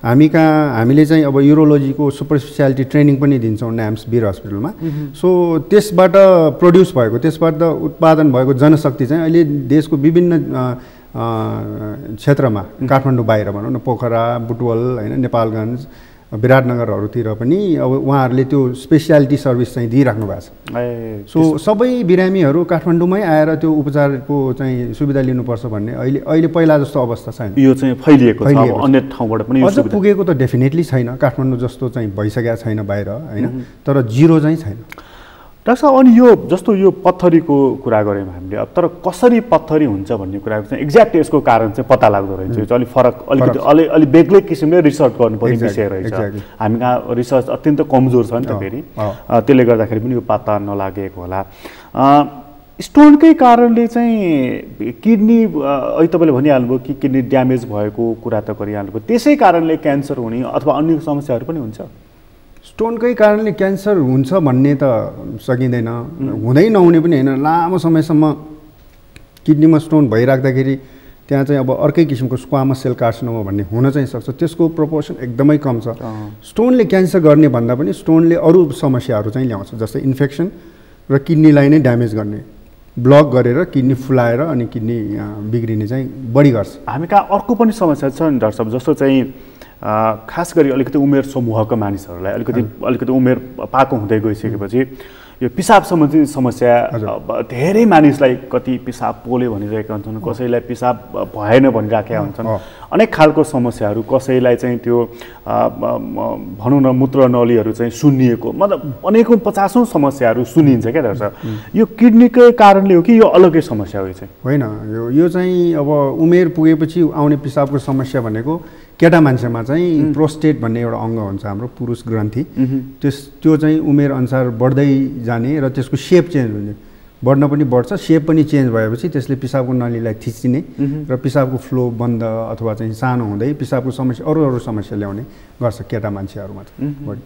हामीले चाहिँ अब युरोलोजीको सुपर स्पेसियालिटी ट्रेनिङ पनि दिन्छौँ NAMS वीर हस्पिटलमा। सो त्यसबाट प्रोड्युस भएको, त्यसबाट उत्पादन भएको जनशक्ति चाहिँ अहिले देशको विभिन्न क्षेत्रमा, काठमाडौँ बाहिर भनौँ न, पोखरा, बुटवल होइन, नेपालगञ्ज, विराटनगरहरूतिर पनि अब उहाँहरूले त्यो स्पेसियालिटी सर्भिस चाहिँ दिइराख्नु भएको छ। सो सबै बिरामीहरू काठमाडौँमै आएर त्यो उपचारको चाहिँ सुविधा लिनुपर्छ भन्ने अहिले पहिला जस्तो अवस्था छैन। यो चाहिँ फैलिएको छ, अन्य ठाउँबाट पनि अझ पुगेको त डेफिनेटली छैन, काठमाडौँ जस्तो चाहिँ भइसकेको छैन बाहिर होइन, तर जिरो चाहिँ छैन। डाक्टर साहब, अनि यो जस्तो यो पत्थरीको कुरा गऱ्यौँ हामीले, अब तर कसरी पत्थरी हुन्छ भन्ने कुराको चाहिँ एक्ज्याक्ट यसको कारण चाहिँ पत्ता लाग्दो रहेछ। यो चाहिँ अलिक फरक, अलिकति अलि बेग्लै किसिमले रिसर्च गर्नुपर्ने विषय रहेछ। हामी कहाँ रिसर्च अत्यन्त कमजोर छ नि त फेरि, त्यसले गर्दाखेरि पनि यो पत्ता नलागेको होला। स्टोनकै कारणले चाहिँ किडनी, अहिले तपाईँले भनिहाल्नुभयो कि किडनी ड्यामेज भएको कुरा त गरिहाल्नुभयो, त्यसै कारणले क्यान्सर हुने अथवा अन्य समस्याहरू पनि हुन्छ? स्टोनकै कारणले क्यान्सर हुन्छ भन्ने त सकिँदैन, हुँदै नहुने पनि होइन। लामो समयसम्म किडनीमा स्टोन भइराख्दाखेरि त्यहाँ चाहिँ अब अर्कै किसिमको स्क्वामस सेल कार्सिनोमा भन्ने हुन चाहिँ सक्छ, त्यसको प्रोपोर्सन एकदमै कम छ। स्टोनले क्यान्सर गर्ने भन्दा पनि स्टोनले अरू समस्याहरू चाहिँ ल्याउँछ, जस्तै इन्फेक्सन र किडनीलाई नै ड्यामेज गर्ने, ब्लक गरेर किडनी फुलाएर अनि किडनी बिग्रिने चाहिँ बढी गर्छ। हामी कहाँ अर्को पनि समस्या छ नि डाक्टर साहब, जस्तो चाहिँ खास गरी अलिकति उमेर समूहका मानिसहरूलाई अलिकति उमेर पाको हुँदै गइसकेपछि यो पिसाब सम्बन्धी समस्या धेरै मानिसलाई, कति पिसाब पोल्यो भनिरहेका हुन्छन्, कसैलाई पिसाब भएन भनिराखेका हुन्छन्, अनेक खालको समस्याहरू, कसैलाई चाहिँ त्यो भनौँ न मूत्र नलीहरू चाहिँ सुन्निएको, मतलब अनेकौँ 50औं समस्याहरू सुनिन्छ क्या डाक्टर साहब। यो किडनीकै कारणले हो कि यो अलग्गै समस्या हो? चाहिँ होइन, यो चाहिँ अब उमेर पुगेपछि आउने पिसाबको समस्या भनेको केटा मान्छेमा चाहिँ प्रोस्टेट भन्ने एउटा अङ्ग हुन्छ हाम्रो, पुरुष ग्रन्थि, त्यो चाहिँ उमेर अनुसार बढ्दै जाने र त्यसको सेप चेन्ज हुने, बढ्न पनि बढ्छ, सेप पनि चेन्ज भएपछि त्यसले पिसाबको नलीलाई थिचिने र पिसाबको फ्लो बन्द अथवा चाहिँ सानो हुँदै पिसाबको समस्या अरू समस्या ल्याउने गर्छ केटा मान्छेहरूमा बढी।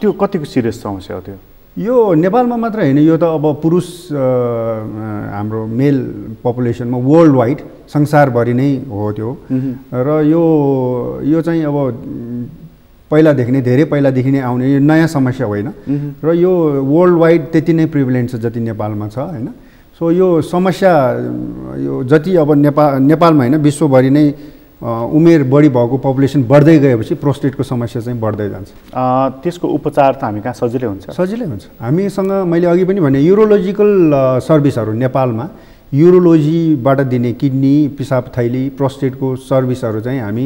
त्यो कतिको सिरियस समस्या हो त्यो? यो नेपालमा मात्र होइन, यो त अब पुरुष हाम्रो मेल पपुलेसनमा वर्ल्ड वाइड संसारभरि नै हो त्यो। र यो चाहिँ अब पहिलादेखि नै, धेरै पहिलादेखि नै आउने यो नयाँ समस्या होइन र यो वर्ल्ड वाइड त्यति नै प्रिभिलेन्ट छ जति नेपालमा छ होइन। सो यो समस्या यो जति अब नेपालमा होइन विश्वभरि नै उमेर बढी भएको पपुलेसन बढ्दै गएपछि प्रोस्टेटको समस्या चाहिँ बढ्दै जान्छ। त्यसको उपचार त हामी कहाँ सजिलै हुन्छ? सजिलै हुन्छ। हामीसँग मैले अघि पनि भने युरोलोजिकल सर्भिसहरू नेपालमा, युरोलोजीबाट दिने किडनी, पिसाब थैली, प्रोस्टेटको सर्भिसहरू चाहिँ हामी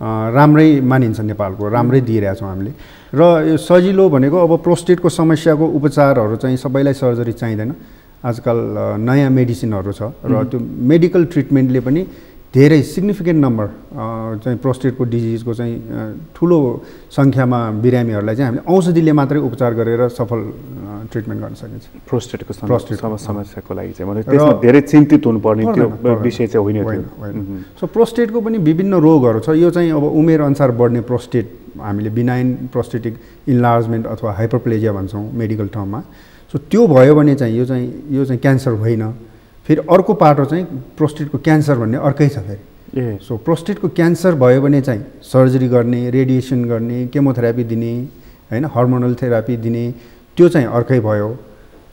राम्रै मानिन्छ, नेपालको राम्रै दिइरहेछौँ हामीले। र यो सजिलो भनेको अब प्रोस्टेटको समस्याको उपचारहरू चाहिँ सबैलाई सर्जरी चाहिँदैन, आजकल नयाँ मेडिसिनहरू छ र त्यो मेडिकल ट्रिटमेन्टले पनि धेरै सिग्निफिकेन्ट नम्बर चाहिँ प्रोस्टेटको डिजिजको चाहिँ ठुलो सङ्ख्यामा बिरामीहरूलाई चाहिँ हामीले औषधिले मात्रै उपचार गरेर सफल ट्रिटमेन्ट गर्न सकिन्छ। प्रोस्टेटको समस्याको लागि चाहिँ मैले त्यसमा धेरै चिन्तित हुनुपर्ने त्यो विषय चाहिँ होइन। सो प्रोस्टेटको पनि विभिन्न रोगहरू छ। यो चाहिँ अब उमेर अनुसार बढ्ने प्रोस्टेट हामीले बिनाइन प्रोस्टेटिक इन्लार्जमेन्ट अथवा हाइपरप्लेजिया भन्छौँ मेडिकल टर्ममा। सो त्यो भयो भने चाहिँ यो चाहिँ क्यान्सर होइन। फेरि अर्को पाटो चाहिँ प्रोस्टेटको क्यान्सर भन्ने अर्कै छ फेरि। सो प्रोस्टेटको क्यान्सर भयो भने चाहिँ सर्जरी गर्ने, रेडिएसन गर्ने, केमोथेरापी दिने होइन, हर्मोनल थेरापी दिने, त्यो चाहिँ अर्कै भयो।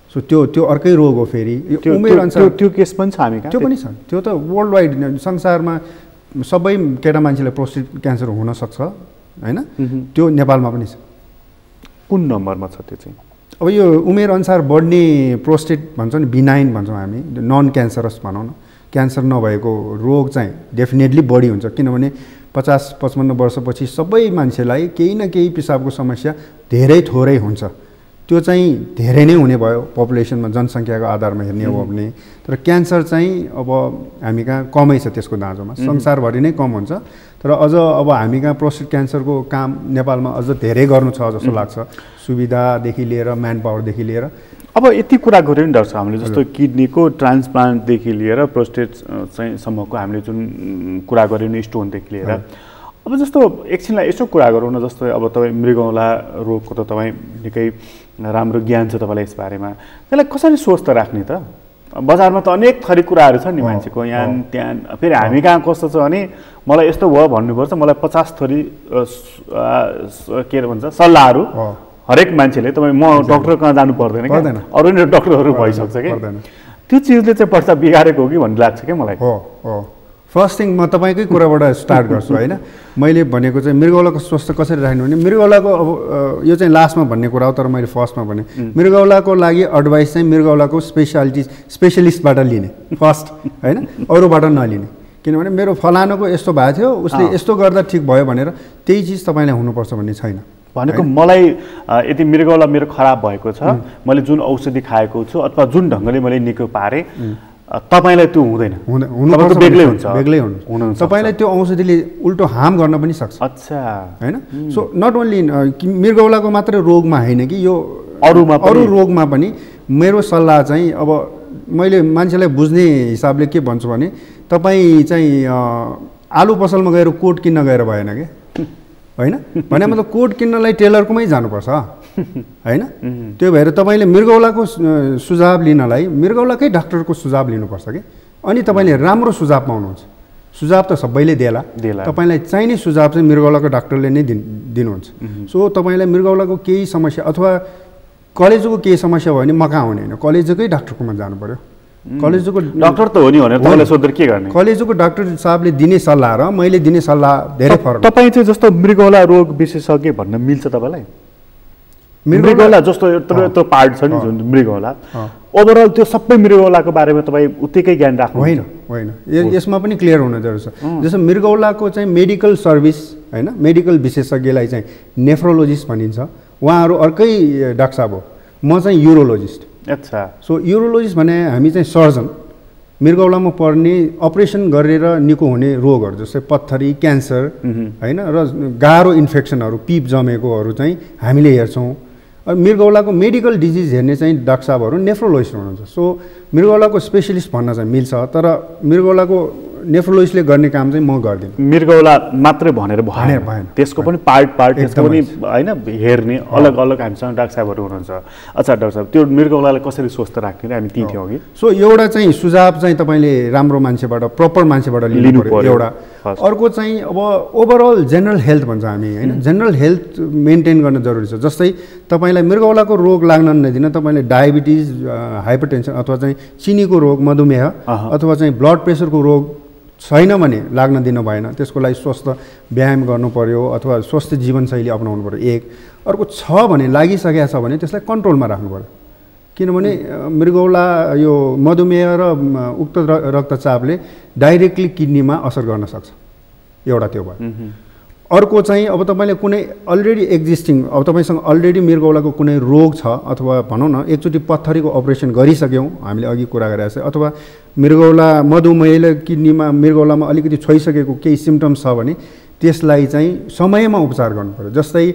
सो त्यो अर्कै रोग हो फेरि। यो उमेर अनुसार त्यो केस पनि छ हामी कहाँ? त्यो पनि छ। त्यो त वर्ल्ड वाइड संसारमा सबै केटा मान्छेलाई प्रोस्टेट क्यान्सर हुनसक्छ होइन। त्यो नेपालमा पनि छ। कुन नम्बरमा छ त्यो चाहिँ? अब यो उमेर अनुसार बढ्ने प्रोस्टेट भन्छौँ नि, बिनाइन भन्छौँ हामी, नन क्यान्सरस भनौँ न, क्यान्सर नभएको रोग चाहिँ डेफिनेटली बढी हुन्छ। किनभने 50-55 वर्षपछि सबै मान्छेलाई केही न केही पिसाबको समस्या धेरै थोरै हुन्छ। त्यो चाहिँ धेरै नै हुने भयो पपुलेसनमा, जनसङ्ख्याको आधारमा हेर्ने हो भने। तर क्यान्सर चाहिँ अब हामी कहाँ कमै छ त्यसको दाँजोमा, संसारभरि नै कम हुन्छ। तर अझ अब हामी कहाँ प्रोस्टेट क्यान्सरको काम नेपालमा अझ धेरै गर्नु छ जस्तो लाग्छ, सुविधादेखि लिएर म्यान पावरदेखि लिएर। अब यति कुरा गऱ्यौँ नि डाक्टर साहब हामीले, जस्तो किडनीको ट्रान्सप्लान्टदेखि लिएर प्रोस्टेट चाहिँ सम्मको हामीले जुन कुरा गऱ्यौँ नि, स्टोनदेखि लिएर। अब जस्तो एकछिनलाई यसो कुरा गरौँ न, जस्तो अब तपाईँ मृगौला रोगको त तपाईँ निकै राम्रो ज्ञान छ तपाईँलाई यसबारेमा। त्यसलाई कसरी स्वस्थ राख्ने त? बजारमा त अनेक थरी कुराहरू छन् नि मान्छेको, यहाँ त्यहाँ। फेरि हामी कहाँ कस्तो छ भने मलाई यस्तो भयो भन्नुपर्छ, मलाई 50 थरी के भन्छ सल्लाहहरू हरेक मान्छेले। तपाईँ म डक्टर कहाँ जानु पर्दैन क्या, अरू नै डक्टरहरू भइसक्छ कि। त्यो चिजले चाहिँ पर्छ बिगारेको हो कि भन्ने लाग्छ क्या मलाई। फर्स्ट थिङ म तपाईँकै कुराबाट स्टार्ट गर्छु होइन। मैले भनेको चाहिँ मृगौलाको स्वस्थ कसरी राख्नु भने, मृगौलाको अब यो चाहिँ लास्टमा भन्ने कुरा हो, तर मैले फर्स्टमा भने मृगौलाको लागि एडभाइस चाहिँ मृगौलाको स्पेसलिस्टबाट लिने फर्स्ट होइन, अरूबाट नलिने। किनभने मेरो फलानुको यस्तो भएको थियो, उसले यस्तो गर्दा ठिक भयो भनेर त्यही चिज तपाईँलाई हुनुपर्छ भन्ने छैन। भनेको मलाई यदि मृगौला मेरो खराब भएको छ, मैले जुन औषधि खाएको छु अथवा जुन ढङ्गले मैले निको पारेँ, तपाईँलाई त्यो हुँदैन, बेग्लै हुन्छ। तपाईँलाई त्यो औषधिले उल्टो हार्म गर्न पनि सक्छ। अच्छा होइन। सो नट ओन्ली मृगौलाको मात्रै रोगमा होइन कि, यो अरू रोगमा पनि मेरो सल्लाह चाहिँ, अब मैले मान्छेलाई बुझ्ने हिसाबले के भन्छु भने, तपाईँ चाहिँ आलु पसलमा गएर कोट किन्न गएर भएन कि होइन, भने मतलब कोट किन्नलाई टेलरकोमै जानुपर्छ होइन। त्यो भएर तपाईँले मृगौलाको सुझाव लिनलाई मृगौलाकै डाक्टरको सुझाव लिनुपर्छ कि, अनि तपाईँले राम्रो सुझाव पाउनुहुन्छ। सुझाव त सबैले देला, तपाईँलाई चाहिने सुझाव चाहिँ मृगौलाको डाक्टरले नै दिनुहुन्छ। सो तपाईँलाई मृगौलाको केही समस्या अथवा कलेजोको केही समस्या भयो भने म कहाँ आउने होइन, कलेजोकै डाक्टरकोमा जानु पऱ्यो। कलेजोको डाक्टर त हो नि भनेर तपाईँलाई सोध्दा के गर्ने? कलेजोको डाक्टर साहबले दिने सल्लाह र मैले दिने सल्लाह धेरै फरक। तपाईँ चाहिँ जस्तो मृगौला रोग विशेषज्ञ भन्न मिल्छ तपाईँलाई? मृगौला जस्तो यत्रो पार्ट छ नि जुन मृगौला, ओभरअल त्यो सबै मृगौलाको बारेमा तपाईँ उत्तिकै ज्ञान राख्नु होइन। यसमा पनि क्लियर हुन जरुरी छ। जस्तो मृगौलाको चाहिँ मेडिकल सर्भिस होइन, मेडिकल विशेषज्ञलाई चाहिँ नेफ्रोलोजिस्ट भनिन्छ, उहाँहरू अर्कै डाक्टर साहब हो, म चाहिँ युरोलोजिस्ट। अच्छा। सो युरोलोजिस्ट भने हामी चाहिँ सर्जन, मृगौलामा पर्ने अपरेसन गरेर निको हुने रोगहरू जस्तै पत्थरी, क्यान्सर होइन, र गाह्रो इन्फेक्सनहरू, पिप जमेकोहरू चाहिँ हामीले हेर्छौँ। मृगौलाको मेडिकल डिजिज हेर्ने चाहिँ डाक्टर साहबहरू नेफ्रोलोजिस्ट हुनुहुन्छ। सो मृगौलाको स्पेसलिस्ट भन्न चाहिँ मिल्छ, तर मृगौलाको नेफ्रोलोजिस्टले गर्ने काम चाहिँ म गर्दिनँ। मृगौला मात्रै भनेर भएन, त्यसको पनि पार्ट त्यसको पनि होइन हेर्ने अलग अलग हामीसँग डाक्टर साहबहरू हुनुहुन्छ। अच्छा डाक्टर साहब, त्यो मृगौलालाई कसरी स्वस्थ राख्ने हामी ती थियौँ कि? सो एउटा चाहिँ सुझाव चाहिँ तपाईँले राम्रो मान्छेबाट, प्रपर मान्छेबाट लिनु पर्यो एउटा। अर्को चाहिँ अब ओभरअल जेनरल हेल्थ भन्छ हामी होइन, जेनरल हेल्थ मेन्टेन गर्न जरुरी छ। जस्तै तपाईँलाई मृगौलाको रोग लाग्न नदिन तपाईँले डायबिटिज, हाइपरटेन्सन अथवा चाहिँ चिनीको रोग, मधुमेह अथवा चाहिँ ब्लड प्रेसरको रोग छैन भने लाग्न दिनु भएन। त्यसको लागि स्वस्थ व्यायाम गर्नु पर्यो अथवा स्वस्थ जीवनशैली अपनाउनु पर्यो एक। अर्को छ भने लागिसकेको छ भने त्यसलाई कन्ट्रोलमा राख्नु पर्यो। किनभने मृगौला यो मधुमेह र उक्त रक्तचापले डाइरेक्टली किडनीमा असर गर्न सक्छ, एउटा त्यो भयो। अर्को चाहिँ अब तपाईँले कुनै अलरेडी एक्जिस्टिङ, अब तपाईँसँग अलरेडी मृगौलाको कुनै रोग छ अथवा भनौँ न एकचोटि पत्थरीको अपरेसन गरिसक्यौँ हामीले अघि कुरा गरिरहेको छ, अथवा मृगौला मधुमेहले किडनीमा मृगौलामा अलिकति छोइसकेको केही सिम्टम्स छ भने त्यसलाई चाहिँ समयमा उपचार गर्नु पर्यो। जस्तै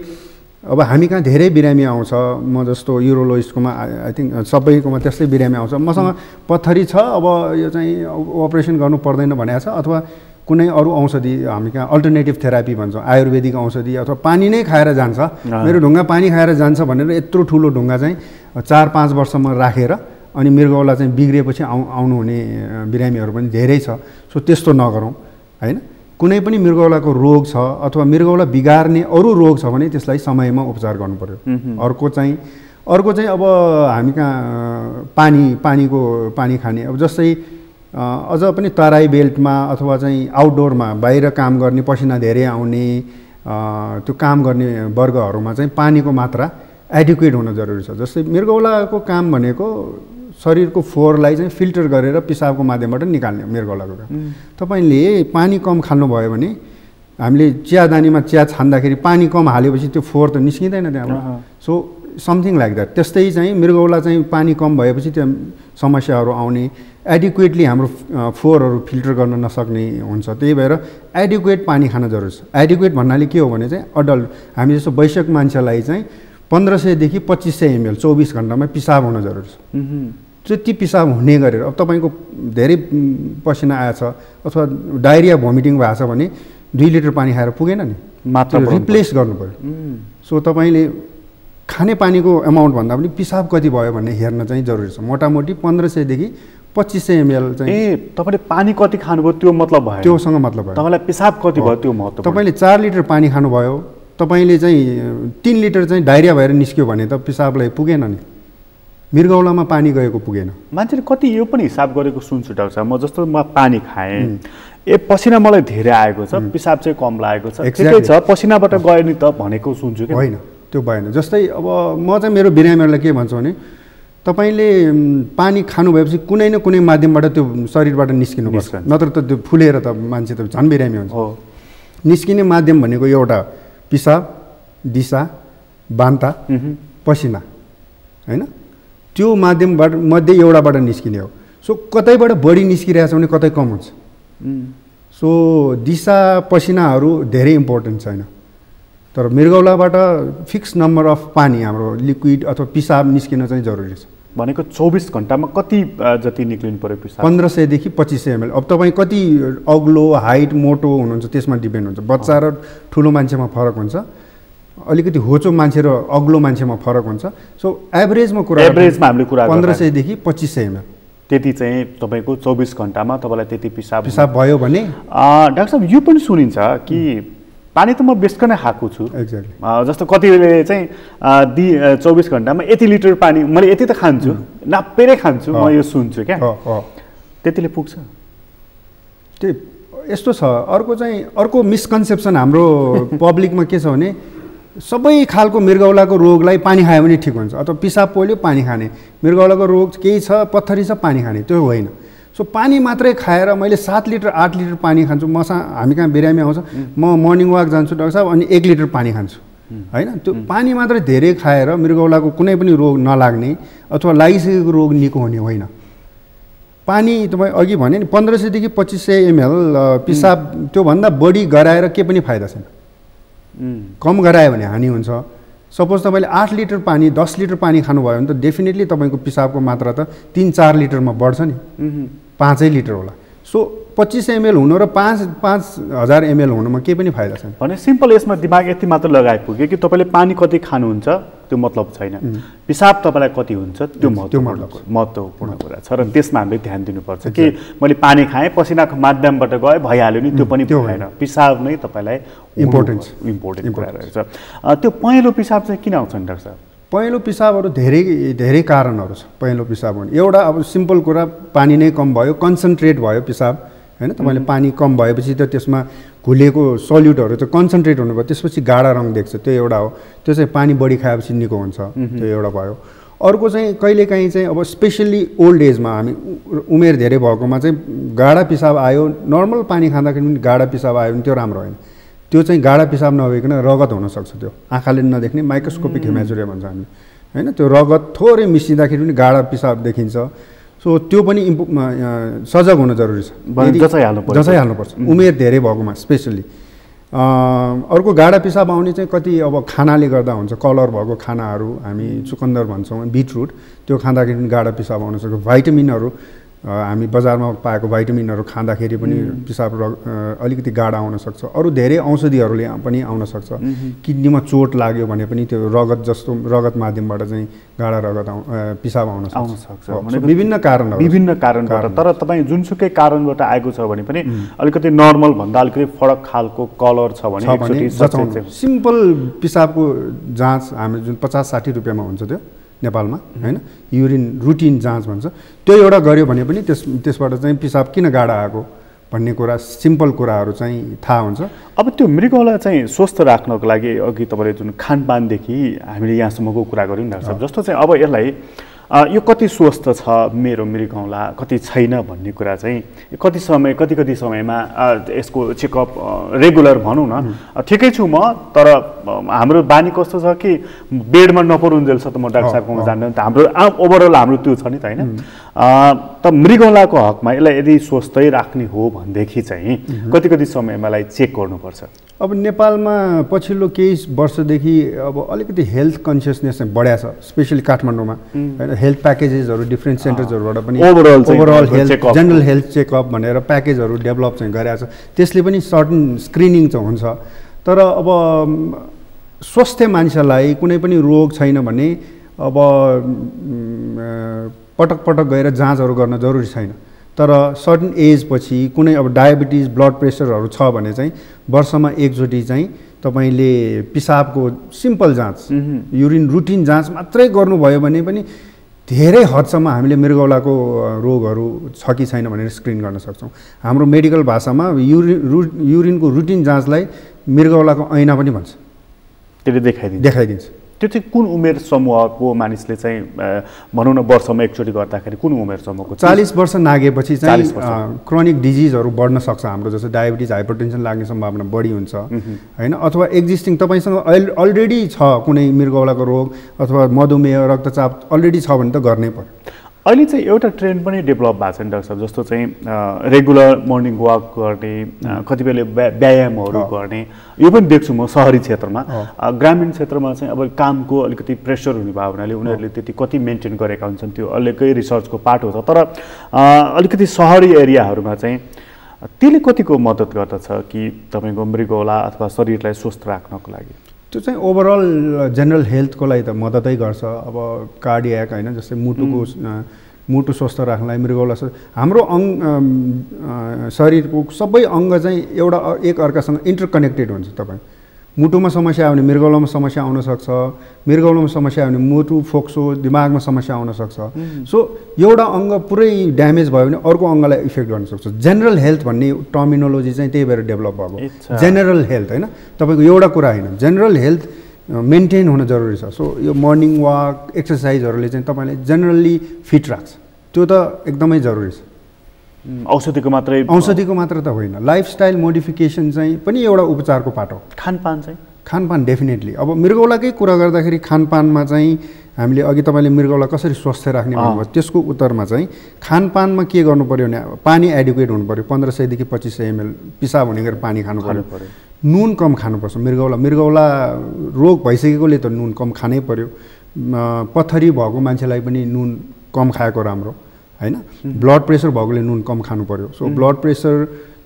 अब हामी कहाँ धेरै बिरामी आउँछ, म जस्तो युरोलोजिस्टकोमा आई थिङ्क सबैकोमा त्यस्तै बिरामी आउँछ, मसँग पत्थरी छ अब यो चाहिँ अपरेसन गर्नु पर्दैन भनेको छ, अथवा कुनै अरू औषधि हामी कहाँ अल्टरनेटिभ थेरापी भन्छौँ, आयुर्वेदिक औषधि अथवा पानी नै खाएर जान्छ, मेरो ढुङ्गा पानी खाएर जान्छ भनेर यत्रो ठुलो ढुङ्गा चाहिँ 4-5 वर्षसम्म राखेर अनि मृगौला चाहिँ बिग्रिएपछि आउनुहुने बिरामीहरू पनि धेरै छ। सो त्यस्तो नगरौँ होइन। कुनै पनि मृगौलाको रोग छ अथवा मृगौला बिगार्ने अरू रोग छ भने त्यसलाई समयमा उपचार गर्नु पर्यो। अर्को चाहिँ अब हामी कहाँ पानी खाने, अब जस्तै अझ पनि तराई बेल्टमा अथवा चाहिँ आउटडोरमा बाहिर काम गर्ने, पसिना धेरै आउने त्यो काम गर्ने वर्गहरूमा चाहिँ पानीको मात्रा एडिक्वेट हुन जरुरी छ। जस्तै मृगौलाको काम भनेको शरीरको फोहोरलाई चाहिँ फिल्टर गरेर पिसाबको माध्यमबाट निकाल्ने मृगौलाको काम। तपाईँले पानी कम खानुभयो भने हामीले चियादानीमा चिया छान्दाखेरि पानी कम हालेपछि त्यो फोहोर त निस्किँदैन त्यहाँबाट। So something like that. त्यस्तै चाहिँ मृगौला चाहिँ पानी कम भएपछि त्यहाँ समस्याहरू आउने, एडिक्वेटली हाम्रो फोहोरहरू फिल्टर गर्न नसक्ने हुन्छ। त्यही भएर एडिक्वेट पानी खान जरुरी छ। एडिक्वेट भन्नाले के हो भने चाहिँ अडल्ट हामी जस्तो वयस्क मान्छेलाई चाहिँ 1500 देखि 2500 ml 24 घण्टामा पिसाब हुन जरुरी छ। त्यति पिसाब हुने गरेर अब तपाईँको धेरै पसिना आएछ अथवा डायरिया भोमिटिङ भएको छ भने 2 लिटर पानी खाएर पुगेन नि, मात्र रिप्लेस गर्नु पर्यो। सो तपाईँले खाने पानीको एमाउन्ट भन्दा पनि पिसाब कति भयो भन्ने हेर्न चाहिँ जरुरी छ। मोटामोटी 1500 देखि 2500 ml चाहिँ तपाईँले पानी कति खानुभयो त्यो मतलब भयो, त्योसँग मतलब भयो। तपाईँलाई पिसाब कति भयो त्यो महत्त्व। तपाईँले 4 लिटर पानी खानुभयो, तपाईँले चाहिँ 3 लिटर चाहिँ डायरिया भएर निस्क्यो भने त पिसाबलाई पुगेन नि, मृगौलामा पानी गएको पुगेन। मान्छेले कति यो पनि हिसाब गरेको सुन्छु डाक्टर साहब, म जस्तो म पानी खाएँ, पसिना मलाई धेरै आएको छ, पिसाब चाहिँ कम लागेको छ, ठिकै छ पसिनाबाट गयो नि त भनेको सुन्छु कि होइन, त्यो भएन। जस्तै अब म चाहिँ मेरो बिरामीहरूलाई के भन्छु भने तपाईँले पानी खानु भएपछि कुनै न कुनै माध्यमबाट त्यो शरीरबाट निस्किनुपर्छ, नत्र त त्यो फुलेर त मान्छे त झन् बिरामी हुन्छ। निस्किने माध्यम भनेको एउटा पिसाब, दिसा, बान्ता, पसिना होइन, त्यो माध्यमबाट मध्ये एउटाबाट निस्किने हो। सो कतैबाट बढी निस्किरहेछ भने कतै कम हुन्छ। सो दिसा पसिनाहरू धेरै इम्पोर्टेन्ट छैन, तर मृगौलाबाट फिक्स नम्बर अफ पानी हाम्रो लिक्विड अथवा पिसाब निस्किन चाहिँ जरुरी छ। भनेको 24 घण्टामा कति जति निक्लिनु पर्यो पिसाब? 1500 देखि 2500 ml। अब तपाईँ कति अग्लो, हाइट, मोटो हुनुहुन्छ त्यसमा डिपेन्ड हुन्छ। बच्चा र ठुलो मान्छेमा फरक हुन्छ, अलिकति होचो मान्छे र अग्लो मान्छेमा फरक हुन्छ। सो एभरेजमा हामीले कुरा 1500 देखि 2500 ml त्यति चाहिँ तपाईँको 24 घण्टामा तपाईँलाई त्यति पिसाब भयो भने। डाक्टर साहब यो पनि सुनिन्छ कि पानी त म बेस्ट नै खाएको छु, एक्ज्याक्टली जस्तो कतिले चाहिँ 24 घण्टामा यति लिटर पानी मैले यति त खान्छु, नापेरै खान्छु, म यो सुन्छु क्या, त्यतिले पुग्छ? त्यो यस्तो छ। अर्को मिसकन्सेप्सन हाम्रो पब्लिकमा के छ भने सबै खालको मृगौलाको रोगलाई पानी खायो भने ठिक हुन्छ, अथवा पिसाब पोल्यो पानी खाने, मृगौलाको रोग केही छ पत्थरी छ पानी खाने, त्यो होइन। सो पानी मात्रै खाएर मैले 7 लिटर 8 लिटर पानी खान्छु, हामी कहाँ बिरामी आउँछ, म मर्निङ वाक जान्छु डाक्टर साहब अनि 1 लिटर पानी खान्छु होइन। त्यो पानी मात्रै धेरै खाएर मृगौलाको कुनै पनि रोग नलाग्ने अथवा लागिसकेको रोग निको हुने होइन। पानी तपाईँ अघि भने नि 1500 देखि 2500 ml पिसाब, त्योभन्दा बढी गराएर के पनि फाइदा छैन। कम गरायो भने हानि हुन्छ। सपोज तपाईँले 8 लिटर पानी 10 लिटर पानी खानुभयो भने त डेफिनेटली तपाईँको पिसाबको मात्रा त 3-4 लिटरमा बढ्छ नि, 5 लिटर होला। सो 2500 ml हुनु र 5,000 ml हुनुमा केही पनि फाइदा छैन। भने सिम्पल यसमा दिमाग यति मात्र लगाइपुग्यो कि तपाईँले पानी कति खानुहुन्छ त्यो मतलब छैन, पिसाब तपाईँलाई कति हुन्छ त्यो महत्त्वपूर्ण कुरा छ र त्यसमा हामीले ध्यान दिनुपर्छ कि मैले पानी खाएँ पसिनाको माध्यमबाट गयो भइहाल्यो नि, त्यो पनि भएन, पिसाब नै तपाईँलाई इम्पोर्टेन्ट कुरा रहेछ। त्यो पहेँलो पिसाब चाहिँ किन आउँछ नि डाक्टर साहब? पहेँलो पिसाबहरू धेरै कारणहरू छ। पहेँलो पिसाब हुने एउटा अब सिम्पल कुरा पानी नै कम भयो, कन्सन्ट्रेट भयो पिसाब होइन। तपाईँले पानी कम भएपछि त त्यसमा घुलेको सल्युटहरू त कन्सन्ट्रेट हुनुभयो, त्यसपछि गाढा रङ देख्छ, त्यो एउटा हो। त्यो चाहिँ पानी बढी खाएपछि निको हुन्छ, त्यो एउटा भयो। अर्को चाहिँ कहिलेकाहीँ चाहिँ अब स्पेसल्ली ओल्ड एजमा हामी उमेर धेरै भएकोमा चाहिँ गाढा पिसाब आयो, नर्मल पानी खाँदाखेरि पनि गाढा पिसाब आयो भने त्यो राम्रो होइन। त्यो चाहिँ गाढा पिसाब नभइकन रगत हुनसक्छ, त्यो आँखाले नदेख्ने माइक्रोस्कोपिक हेमाजुरिया भन्छ हामी होइन। त्यो रगत थोरै मिसिँदाखेरि पनि गाढा पिसाब देखिन्छ। सो त्यो पनि सजग हुन जरुरी छ, जचाइहाल्नुपर्छ उमेर धेरै भएकोमा स्पेसली। अर्को गाडा पिसाब आउने चाहिँ कति अब खानाले गर्दा हुन्छ, कलर भएको खानाहरू हामी चुकन्दर भन्छौँ, बिटरुट, त्यो खाँदाखेरि गाडा पिसाब आउन सक्छ। भाइटामिनहरू हामी बजारमा पाएको भाइटामिनहरू खाँदाखेरि पनि पिसाब अलिकति गाडा आउन सक्छ। अरू धेरै औषधिहरूले पनि आउन सक्छ। किडनीमा चोट लाग्यो भने पनि त्यो रगत जस्तो रगत माध्यमबाट चाहिँ गाडा रगत पिसाब आउन सक्छ। विभिन्न कारणबाट, तर तपाईँ जुनसुकै कारणबाट आएको छ भने पनि अलिकति नर्मल भन्दा अलिकति फरक खालको कलर छ भने सिम्पल पिसाबको जाँच हामी जुन 50-60 रुपियाँमा हुन्छ त्यो नेपालमा हैन, युरिन रुटिन जाँच भन्छ, त्यो एउटा गर्यो भने पनि त्यसबाट चाहिँ पिसाब किन गाडा आएको भन्ने कुरा, सिम्पल कुराहरू चाहिँ थाहा हुन्छ। अब त्यो मृगौला चाहिँ स्वस्थ राख्नको लागि अघि तपाईँले जुन खानपानदेखि हामीले यहाँसम्मको कुरा गऱ्यौँ नि डाक्टर साहब, जस्तो चाहिँ अब यसलाई यो कति स्वस्थ छ मेरो मृगौला, कति छैन भन्ने कुरा चाहिँ कति समयमा यसको चेकअप रेगुलर भनौँ न, ठिकै छु म, तर हाम्रो बानी कस्तो छ कि बेडमा नपरुन्जेल छ त म डाक्टर साहबकोमा जान्दैन, हाम्रो ओभरअल हाम्रो त्यो छ नि त होइन। त मृगौलाको हकमा यसलाई यदि स्वस्थै राख्ने हो भनेदेखि चाहिँ कति समयमा यसलाई चेक गर्नुपर्छ? अब नेपालमा पछिल्लो केही वर्षदेखि अब अलिकति हेल्थ कन्सियसनेस चाहिँ बढ्या छ, स्पेसली काठमाडौँमा होइन। हेल्थ प्याकेजेसहरू डिफ्रेन्ट सेन्टर्सहरूबाट पनि overall health general health checkup भनेर प्याकेजहरू डेभलप चाहिँ गरेको छ, त्यसले पनि सर्टन स्क्रिनिङ चाहिँ हुन्छ। तर अब स्वस्थ मान्छेलाई कुनै पनि रोग छैन भने अब पटक गएर जाँचहरू गर्न जरुरी छैन। तर सर्टन एज पछि कुनै अब डायबिटिज ब्लड प्रेसरहरू छ भने चाहिँ वर्षमा एकचोटि चाहिँ तपाईँले पिसाबको सिम्पल जाँच, युरिन रुटिन जाँच मात्रै गर्नुभयो भने पनि धेरै हदसम्म हामीले मृगौलाको रोगहरू छ कि छैन भनेर स्क्रिन गर्न सक्छौँ। हाम्रो मेडिकल भाषामा युरिनको रुटिन जाँचलाई मृगौलाको ऐना पनि भन्छ, त्यसले देखाइदिन्छ। त्यो चाहिँ कुन उमेर समूहको मानिसले चाहिँ भनौँ न वर्षमा एकचोटि गर्दाखेरि कुन उमेर समूहको? 40 वर्ष नागेपछि चाहिँ क्रोनिक डिजिजहरू बढ्न सक्छ हाम्रो, जस्तो डायबिटिज हाइपरटेन्सन लाग्ने सम्भावना बढी हुन्छ होइन। अथवा एक्जिस्टिङ तपाईँसँग अलरेडी छ कुनै मृगौलाको रोग अथवा मधुमेह रक्तचाप अलरेडी छ भने त गर्नै पर्यो। अहिले चाहिँ एउटा ट्रेन्ड पनि डेभलप भएको छ नि डाक्टर साहब, जस्तो चाहिँ रेगुलर मर्निङ वाक गर्ने, कतिपयले व्यायामहरू गर्ने, यो पनि देख्छु म सहरी क्षेत्रमा। ग्रामीण क्षेत्रमा चाहिँ अब कामको अलिकति प्रेसर हुने भयो हुनाले उनीहरूले त्यति कति मेन्टेन गरेका हुन्छन्, त्यो अलग्गै रिसर्चको पार्ट हो। तर अलिकति सहरी एरियाहरूमा चाहिँ त्यसले कतिको मद्दत गर्दछ कि तपाईँको मृगौला अथवा शरीरलाई स्वस्थ राख्नको लागि? त्यो चाहिँ ओभरअल जेनरल हेल्थको लागि त मद्दतै गर्छ। अब कार्डियाक होइन, जस्तै मुटु स्वस्थ राख्नलाई मृगौला हाम्रो शरीरको सबै अङ्ग चाहिँ एउटा एक अर्कासँग इन्टरकनेक्टेड हुन्छ। तपाईँ मुटुमा समस्या आयो भने मृगौलामा समस्या आउन सक्छ, मृगौलामा समस्या आयो भने मुटु फोक्सो दिमागमा समस्या आउन सक्छ। सो एउटा अङ्ग पुरै ड्यामेज भयो भने अर्को अङ्गलाई इफेक्ट गर्न सक्छ। जेनरल हेल्थ भन्ने टर्मिनोलोजी चाहिँ त्यही भएर डेभलप भएको, जेनरल हेल्थ होइन, तपाईँको एउटा कुरा होइन, जेनरल हेल्थ मेन्टेन हुन जरुरी छ। सो यो मर्निङ वाक एक्सर्साइजहरूले चाहिँ तपाईँलाई जेनरली फिट राख्छ, त्यो त एकदमै जरुरी छ। औषधिको मात्र त होइन, लाइफस्टाइल मोडिफिकेसन चाहिँ पनि एउटा उपचारको पाटो। खानपान डेफिनेटली। अब मृगौलाकै कुरा गर्दाखेरि खानपानमा चाहिँ हामीले अघि तपाईँले मृगौला कसरी स्वस्थ राख्ने भन्नुभयो, त्यसको उत्तरमा चाहिँ खानपानमा के गर्नु पर्यो भने पानी एडुकेट हुनु पर्यो। 1500 देखि 2500 ml पिसाब हुने गरी पानी खानु पर्यो। नुन कम खानुपर्छ। मृगौला रोग भइसकेकोले त नुन कम खानै पर्यो। पथरी भएको मान्छेलाई पनि नुन कम खाएको राम्रो होइन। ब्लड प्रेसर भएकोले नुन कम खानु पर्यो। सो ब्लड प्रेसर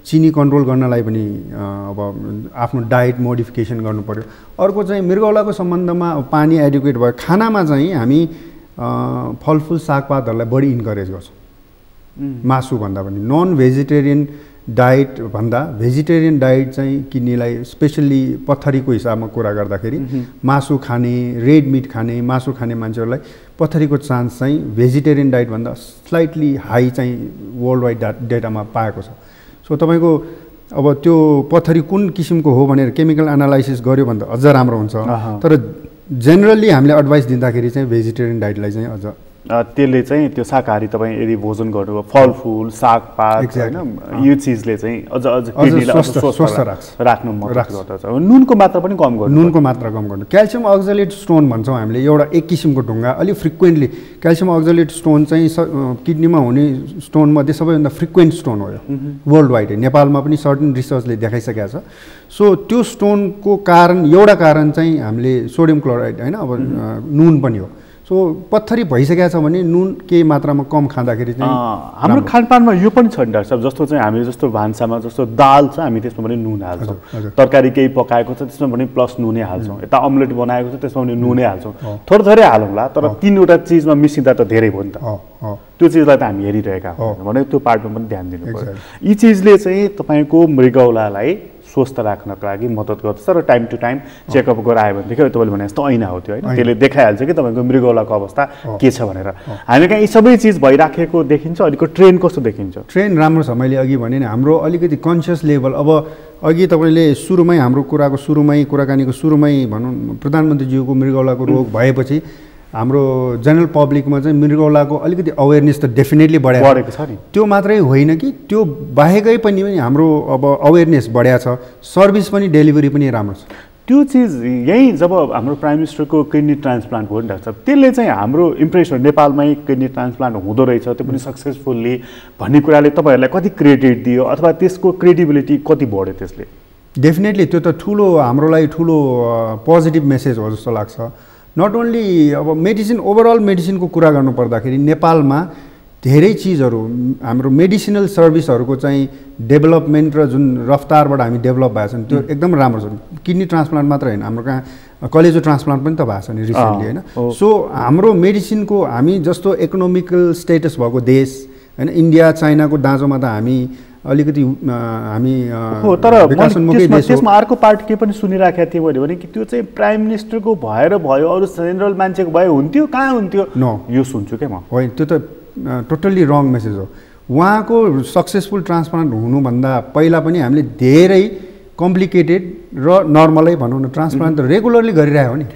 चिनी कन्ट्रोल गर्नलाई पनि अब आफ्नो डाइट मोडिफिकेसन गर्नु पर्यो। अर्को चाहिँ मृगौलाको सम्बन्धमा पानी एडुकेट भयो। खानामा चाहिँ हामी फलफुल सागपातहरूलाई बढी इन्करेज गर्छौँ मासुभन्दा पनि। नन भेजिटेरियन डाइट भन्दा भेजिटेरियन डाइट चाहिँ किड्नीलाई स्पेसल्ली पथरीको हिसाबमा कुरा गर्दाखेरि मासु खाने, रेड मिट खाने, मासु खाने मान्छेहरूलाई पथरीको चान्स चाहिँ भेजिटेरियन डाइटभन्दा स्लाइटली हाई चाहिँ वर्ल्ड वाइड डेटामा पाएको छ। सो तपाईँको अब त्यो पथरी कुन किसिमको हो भनेर केमिकल एनालाइसिस गर्यो भने त अझ राम्रो हुन्छ। तर जेनरली हामीले एडभाइस दिँदाखेरि चाहिँ भेजिटेरियन डाइटलाई चाहिँ अझ त्यसले चाहिँ त्यो शाकाहारी तपाईँ यदि भोजन गर्नुभयो फलफुल सागपात होइन यो चिजले चाहिँ अझ किडनीलाई स्वस्थ राख्नु मद्दत गर्दछ। नुनको मात्रा पनि कम गर्नु, नुनको मात्रा कम गर्नु। क्याल्सियम अक्जालेट स्टोन भन्छौँ हामीले, एउटा एक किसिमको ढुङ्गा अलिक फ्रिक्वेन्टली क्याल्सियम अक्जालेट स्टोन चाहिँ किडनीमा हुने स्टोनमध्ये सबैभन्दा फ्रिक्वेन्ट स्टोन हो यो वर्ल्ड वाइड। नेपालमा पनि सर्टेन रिसर्चले देखाइसकेको छ। सो त्यो स्टोनको कारण एउटा कारण चाहिँ हामीले सोडियम क्लोराइड होइन अब नुन पनि हो। सो पत्थरी भइसकेको छ भने नुन केही मात्रामा कम खाँदाखेरि चाहिँ हाम्रो खानपानमा यो पनि छ नि डाक्टर साहब, जस्तो चाहिँ हामी जस्तो भान्सामा जस्तो दाल छ हामी त्यसमा पनि नुन हाल्छौँ, तरकारी केही पकाएको छ त्यसमा पनि प्लस नुनै हाल्छौँ, यता अम्लेट बनाएको छ त्यसमा पनि नुनै हाल्छौँ, थोरै थोरै हालौँला तर तीनवटा चिजमा मिसिँदा त धेरै भयो नि त। त्यो चिजलाई त हामी हेरिरहेका भने त्यो पार्टमा पनि ध्यान दिनु पर्यो। यी चिजले चाहिँ तपाईँको मृगौलालाई स्वस्थ राख्नको लागि मद्दत गर्दछ र टाइम टु टाइम चेकअप गरायो भनेदेखि तपाईँले भने जस्तो ऐना हो त्यो होइन, त्यसले देखाइहाल्छ कि तपाईँको मृगौलाको अवस्था के छ भनेर। हामी कहाँ यी सबै चिज भइराखेको देखिन्छ, अलिकति ट्रेन कस्तो देखिन्छ? ट्रेन राम्रो छ। मैले अघि भने नि हाम्रो अलिकति कन्सियस लेभल, अब अघि तपाईँले सुरुमै हाम्रो कुराकानीको सुरुमै भनौँ प्रधानमन्त्रीज्यूको मृगौलाको रोग भएपछि हाम्रो जनरल पब्लिकमा चाहिँ मृगौलाको अलिकति अवेरनेस त डेफिनेटली बढेको छ नि। त्यो मात्रै होइन कि त्यो बाहेकै पनि हाम्रो अब अवेरनेस बढ्या छ, सर्भिस पनि डेलिभरी पनि राम्रो छ। त्यो चिज यहीँ जब हाम्रो प्राइम मिनिस्टरको किडनी ट्रान्सप्लान्ट हो नि डाक्टर साहब, त्यसले चाहिँ हाम्रो इम्प्रेसन नेपालमै किडनी ट्रान्सप्लान्ट हुँदो रहेछ त्यो पनि सक्सेसफुल्ली भन्ने कुराले तपाईँहरूलाई कति क्रेडिट दियो अथवा त्यसको क्रेडिबिलिटी कति बढ्यो त्यसले? डेफिनेटली त्यो त ठुलो हाम्रो लागि ठुलो पोजिटिभ मेसेज हो जस्तो लाग्छ। नट ओन्ली अब मेडिसिन, ओभरअल मेडिसिनको कुरा गर्नुपर्दाखेरि नेपालमा धेरै चिजहरू हाम्रो मेडिसिनल सर्भिसहरूको चाहिँ डेभलपमेन्ट र जुन रफ्तारबाट हामी डेभलप भएको छ त्यो एकदम राम्रो छ। किडनी ट्रान्सप्लान्ट मात्र होइन, हाम्रो कहाँ कलेजो ट्रान्सप्लान्ट पनि त भएको छ नि रिसेन्टली होइन। सो हाम्रो मेडिसिनको हामी जस्तो इकोनोमिकल स्टेटस भएको देश होइन, इन्डिया चाइनाको दाँजोमा त हामी अलिकति हामी हो, तर त्यसमा अर्को पार्ट के पनि सुनिराखेको थिएँ मैले भने कि त्यो चाहिँ प्राइम मिनिस्टरको भएर भयो, अरू जेनरल मान्छेको भए हुन्थ्यो, कहाँ हुन्थ्यो? यो सुन्छु क्या म। होइन, त्यो त टोटल्ली रङ मेसेज हो। उहाँको सक्सेसफुल ट्रान्सप्लान्ट हुनुभन्दा पहिला पनि हामीले धेरै कम्प्लिकेटेड र नर्मलै भनौँ न ट्रान्सप्लान्ट त रेगुलरली गरिरहेको हो नि।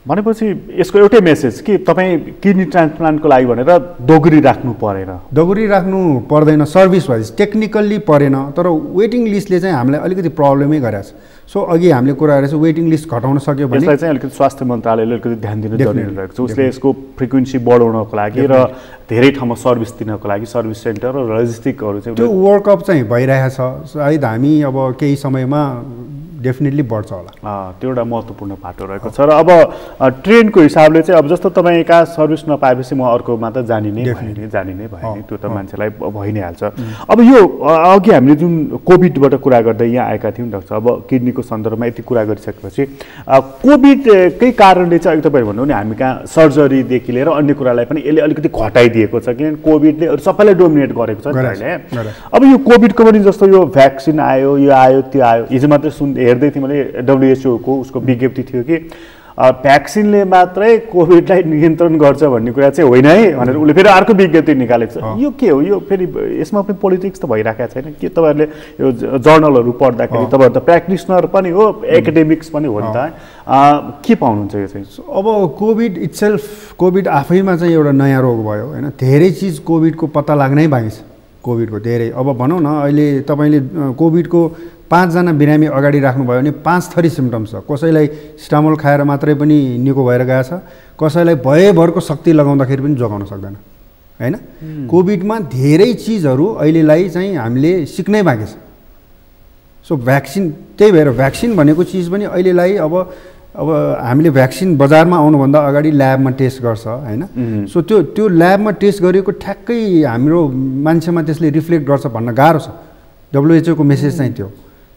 भनेपछि यसको एउटै मेसेज कि तपाईँ किडनी ट्रान्सप्लान्टको लागि भनेर दोगुरी राख्नु पर्दैन, सर्भिस वाइज टेक्निकल्ली परेन, तर वेटिङ लिस्टले चाहिँ हामीलाई अलिकति प्रब्लमै गरेको छ। सो अघि हामीले कुरा गरेको छ वेटिङ लिस्ट घटाउन सक्यो भने यसलाई चाहिँ अलिकति स्वास्थ्य मन्त्रालयले अलिकति ध्यान दिनु जरुरी रहेको छ। उसले यसको फ्रिक्वेन्सी बढाउनको लागि र धेरै ठाउँमा सर्भिस दिनको लागि सर्भिस सेन्टर र लजिस्टिकहरू चाहिँ त्यो वर्कअप चाहिँ भइरहेको छ। सायद हामी अब केही समयमा डेफिनेटली बढ्छ होला। त्यो एउटा महत्त्वपूर्ण पाटो रहेको छ। र अब ट्रेनको हिसाबले चाहिँ अब जस्तो तपाईँ कहाँ सर्भिस नपाएपछि म अर्कोमा त जाने नै भयो नि, त्यो त मान्छेलाई भइ नै हाल्छ। अब यो अघि हामीले जुन कोभिडबाट कुरा गर्दै यहाँ आएका थियौँ डाक्टर, अब किडनीको सन्दर्भमा यति कुरा गरिसकेपछि कोभिडकै कारणले चाहिँ अघि तपाईँ भन्नु नि हामी कहाँ सर्जरीदेखि लिएर अन्य कुरालाई पनि यसले अलिकति घटाइदिएको छ, किनभने कोभिडले सबैलाई डोमिनेट गरेको छ अहिले। अब यो कोभिडको पनि जस्तो यो भ्याक्सिन आयो, यो आयो त्यो आयो, हिजो मात्रै हेर्दै थिएँ मैले WHO को उसको विज्ञप्ति थियो कि भ्याक्सिनले मात्रै कोभिडलाई नियन्त्रण गर्छ भन्ने कुरा चाहिँ होइन है भनेर उसले फेरि अर्को विज्ञप्ति निकालेको छ। यो के हो? यो फेरि यसमा पनि पोलिटिक्स त भइरहेको छैन के? तपाईँहरूले यो जर्नलहरू पढ्दाखेरि तपाईँहरू त प्र्याक्टिसनर पनि हो, एकाडेमिक्स पनि हो नि त, के पाउनुहुन्छ यो चाहिँ? अब कोभिड इट्सेल्फ, कोभिड आफैमा चाहिँ एउटा नयाँ रोग भयो होइन, धेरै चिज कोभिडको पत्ता लाग्नै बाँकी छ। कोभिडको धेरै अब भनौँ न अहिले तपाईँले कोभिडको 5 जना बिरामी अगाडि राख्नुभयो भने 5 थरी सिम्टम्स छ। कसैलाई स्टामोल खाएर मात्रै पनि निको भएर गएको छ, कसैलाई भयभरको शक्ति लगाउँदाखेरि पनि जोगाउन सक्दैन होइन। कोभिडमा धेरै चिजहरू अहिलेलाई चाहिँ हामीले सिक्नै बाँकी छ। सो भ्याक्सिन, त्यही भएर भ्याक्सिन भनेको चिज पनि अहिलेलाई अब हामीले भ्याक्सिन बजारमा आउनुभन्दा अगाडि ल्याबमा टेस्ट गर्छ होइन। सो त्यो ल्याबमा टेस्ट गरेको ठ्याक्कै हाम्रो मान्छेमा त्यसले रिफ्लेक्ट गर्छ भन्न गाह्रो छ। WHO को मेसेज चाहिँ त्यो।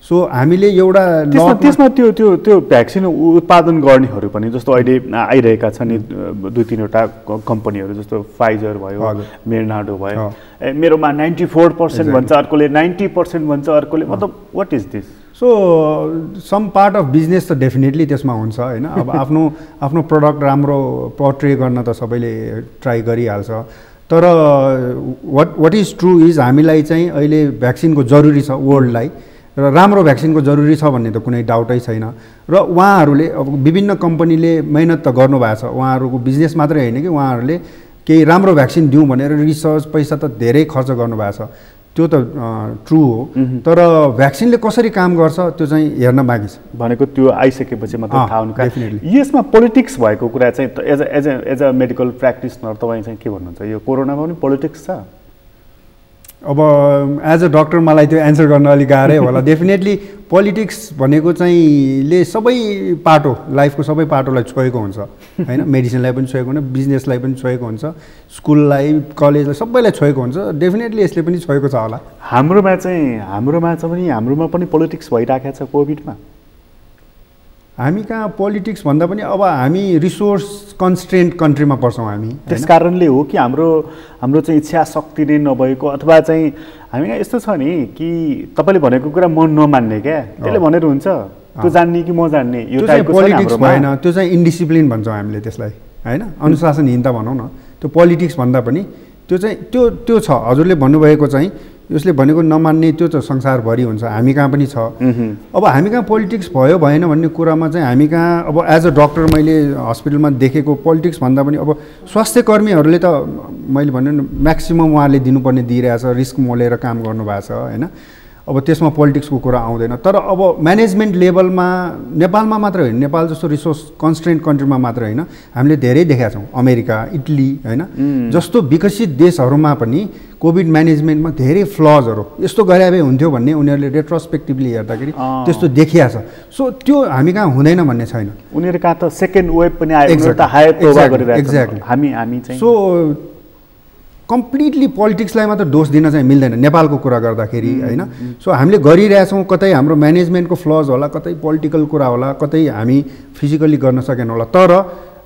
सो हामीले एउटा त्यसमा त्यो भ्याक्सिन उत्पादन गर्नेहरू पनि जस्तो अहिले आइरहेका छन् नि 2-3वटा कम्पनीहरू, जस्तो फाइजर भयो, मेडनाडो भयो, मेरोमा 94% भन्छ, अर्कोले 90% भन्छ, अर्कोले, मतलब what is this? So some part of business त डेफिनेटली त्यसमा हुन्छ होइन। अब आफ्नो प्रडक्ट राम्रो पोर्ट्रे गर्न त सबैले ट्राई गरिहाल्छ, तर वाट इज ट्रु इज हामीलाई चाहिँ अहिले भ्याक्सिनको जरुरी छ वर्ल्डलाई, र राम्रो भ्याक्सिनको जरुरी छ भन्ने त कुनै डाउटै छैन। र उहाँहरूले अब विभिन्न कम्पनीले मेहनत त गर्नुभएको छ, उहाँहरूको बिजनेस मात्रै होइन कि उहाँहरूले केही राम्रो भ्याक्सिन दिउँ भनेर रिसर्च पैसा त धेरै खर्च गर्नुभएको छ, त्यो त ट्रु हो, तर भ्याक्सिनले कसरी काम गर्छ त्यो चाहिँ हेर्न बाँकी छ। भनेको त्यो आइसकेपछि मात्रै थाहा हुनु। डेफिनेटली यसमा पोलिटिक्स भएको कुरा चाहिँ एज अ मेडिकल प्र्याक्टिसनर तपाईँ चाहिँ के भन्नुहुन्छ, यो कोरोनामा पनि पोलिटिक्स छ? अब एज अ डक्टर मलाई त्यो एन्सर गर्न अलिक गाह्रै होला। डेफिनेटली पोलिटिक्स भनेको चाहिँ ले सबै पाटो, लाइफको सबै पाटोलाई छोएको हुन्छ होइन, मेडिसिनलाई पनि छोएको हुन्छ, बिजनेसलाई पनि छोएको हुन्छ, स्कुललाई कलेजलाई सबैलाई छोएको हुन्छ। डेफिनेटली यसले पनि छोएको छ होला। हाम्रोमा पनि पोलिटिक्स भइरहेको छ कोभिडमा। हामी कहाँ पोलिटिक्स भन्दा पनि अब हामी रिसोर्स कन्स्ट्रेन्ट कन्ट्रीमा पर्छौँ हामी। त्यस कारणले हो कि हाम्रो चाहिँ इच्छा शक्ति नै नभएको, अथवा चाहिँ हामी कहाँ यस्तो छ नि कि तपाईँले भनेको कुरा म नमान्ने क्या, त्यसले भनेर हुन्छ, त्यो जान्ने कि म जान्ने, यो टाइपको पोलिटिक्स भएन, त्यो चाहिँ इन्डिसिप्लिन भन्छौँ हामीले त्यसलाई होइन, अनुशासनहीनता भनौँ न। त्यो पोलिटिक्स भन्दा पनि त्यो चाहिँ त्यो छ। हजुरले भन्नुभएको चाहिँ यसले भनेको नमान्ने त्यो त संसारभरि हुन्छ, हामी कहाँ पनि छ। अब हामी कहाँ पोलिटिक्स भयो भएन भन्ने कुरामा चाहिँ हामी कहाँ अब एज अ डक्टर मैले हस्पिटलमा देखेको पोलिटिक्स भन्दा पनि अब स्वास्थ्य कर्मीहरूले त मैले भन्नु म्याक्सिमम् उहाँहरूले दिनुपर्ने दिइरहेछ, रिस्क मोलेर काम गर्नुभएको छ होइन। अब त्यसमा पोलिटिक्सको कुरा आउँदैन। तर अब म्यानेजमेन्ट लेभलमा नेपालमा मात्र होइन, नेपाल जस्तो रिसोर्स कन्स्ट्रेन्ट कन्ट्रीमा मात्र होइन, हामीले धेरै देखेका छौँ। अमेरिका, इटली होइन जस्तो विकसित देशहरूमा पनि कोभिड म्यानेजमेन्टमा धेरै फ्लजहरू यस्तो गरे भए हुन्थ्यो भन्ने उनीहरूले रेट्रोस्पेक्टिभली हेर्दाखेरि त्यस्तो देखिया छ। सो त्यो हामी कहाँ हुँदैन भन्ने छैन। उनीहरू कहाँ त सेकेन्ड वेभ पनि आयो, एक्ज्याक्टली हामी चाहिँ सो कम्प्लिटली पोलिटिक्सलाई मात्र दोष दिन चाहिँ मिल्दैन नेपालको कुरा गर्दाखेरि होइन। सो हामीले गरिरहेछौँ, कतै हाम्रो म्यानेजमेन्टको फ्लज होला, कतै पोलिटिकल कुरा होला, कतै हामी फिजिकली गर्न सकेन होला, तर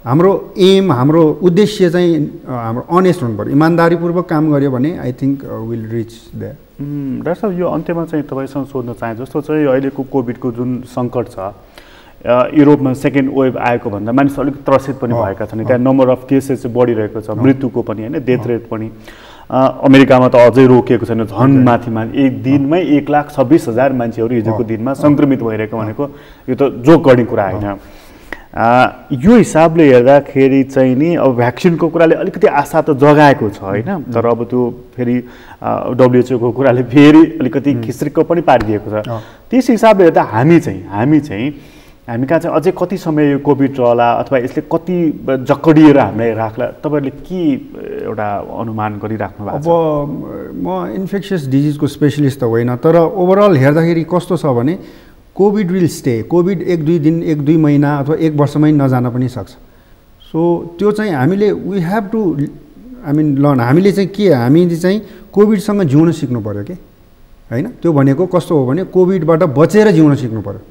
हाम्रो एम, हाम्रो उद्देश्य चाहिँ हाम्रो अनेस्ट हुनु पऱ्यो, इमान्दारीपूर्वक काम गऱ्यो भने I think will rich that. Doctor साहब, यो अन्त्यमा चाहिँ तपाईँसँग सोध्न चाहे जस्तो चाहिँ अहिलेको कोभिडको जुन सङ्कट छ, युरोपमा सेकेन्ड वेभ आएको भन्दा मानिसहरू अलिक त्रसित पनि भएका छन्, त्यहाँ नम्बर अफ केसेस चाहिँ बढिरहेको छ, मृत्युको पनि होइन, डेथ रेट पनि। अमेरिकामा त अझै रोकिएको छैन, झन् माथि एक दिनमै 1,26,000 मान्छेहरू हिजोको दिनमा सङ्क्रमित भइरहेको भनेको यो त जोक गर्ने कुरा होइन। यो हिसाबले हेर्दाखेरि चाहिँ नि अब भ्याक्सिनको कुराले अलिकति आशा त जगाएको छ होइन, तर अब त्यो फेरि WHO को कुराले फेरि अलिकति खिस्रिक्क पनि पारिदिएको छ। त्यस हिसाबले हेर्दा हामी कहाँ चाहिँ अझै कति समय यो कोभिड रहला अथवा यसले कति जकडिएर हामीलाई राख्ला, तपाईँहरूले के एउटा अनुमान गरिराख्नु भएको छ? अब म इन्फेक्सियस डिजिजको स्पेसलिस्ट त होइन, तर ओभरअल हेर्दाखेरि कस्तो छ भने कोभिड विल स्टे। कोभिड 1-2 दिन, 1-2 महिना अथवा 1 वर्षमै नजान पनि सक्छ। सो त्यो चाहिँ हामीले वी हेभ टु लर्न। हामीले चाहिँ के, हामीले चाहिँ कोभिडसँग जिउन सिक्नु पऱ्यो कि होइन। त्यो भनेको कस्तो हो भने कोभिडबाट बचेर जिउन सिक्नु पऱ्यो।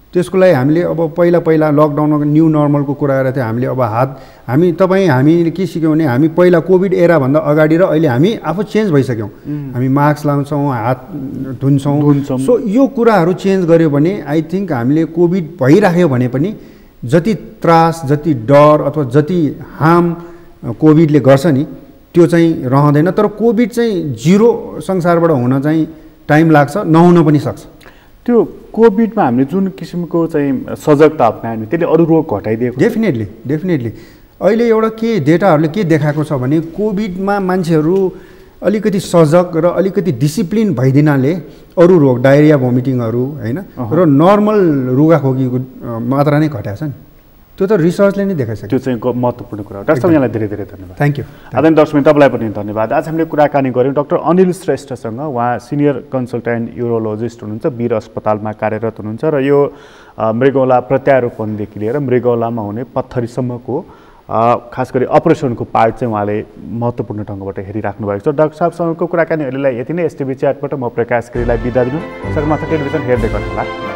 त्यसको लागि हामीले अब पहिला लकडाउनमा न्यू नर्मलको कुरा गरेको थियो हामीले। अब हामीले के सिक्यौँ भने हामी पहिला कोभिड एराभन्दा अगाडि र अहिले हामी आफू चेन्ज भइसक्यौँ। हामी मास्क लाउँछौँ, हात धुन्छौँ। सो यो कुराहरू चेन्ज गऱ्यो भने आई थिङ्क हामीले कोभिड भइराख्यो भने पनि जति त्रास, जति डर अथवा जति हार्म कोभिडले गर्छ नि त्यो चाहिँ रहँदैन। तर कोभिड चाहिँ जिरो संसारबाट हुन चाहिँ टाइम लाग्छ, नहुन पनि सक्छ। त्यो कोभिडमा हामीले जुन किसिमको चाहिँ सजगता अप्नायौँ त्यसले अरू रोग घटाइदिएको? डेफिनेटली अहिले एउटा के डेटाहरूले के देखाएको छ भने कोभिडमा मान्छेहरू अलिकति सजग र अलिकति डिसिप्लिन भइदिनाले अरू रोग, डायरिया, भोमिटिङहरू होइन र नर्मल रुगाखोकीको मात्रा नै घटाएको छ नि। त्यो त रिसर्चले नै देखाइसक्यो। त्यो चाहिँ महत्त्वपूर्ण कुरा हो। डाक्टर साहब, यहाँलाई धेरै धेरै धन्यवाद। Thank you. आदरणीय दर्शक तपाईँलाई पनि धन्यवाद। आज हामीले कुराकानी गऱ्यौँ डाक्टर अनिल श्रेष्ठसँग। उहाँ सिनियर कन्सल्टेन्ट युरोलोजिस्ट हुनुहुन्छ, वीर अस्पतालमा कार्यरत हुनुहुन्छ र यो मृगौला प्रत्यारोपणदेखि लिएर मृगौलामा हुने पत्थरीसम्मको खास गरी अपरेसनको पार्ट चाहिँ उहाँले महत्त्वपूर्ण ढङ्गबाट हेरिराख्नु भएको छ। डाक्टर साहबसँगको कुराकानी अहिलेलाई यति नै। एसटिभी च्याटबाट म प्रकाश गिरीलाई बिदा दिनु। सगरमाथा टेलिभिजन हेर्दै गर्नुहोला।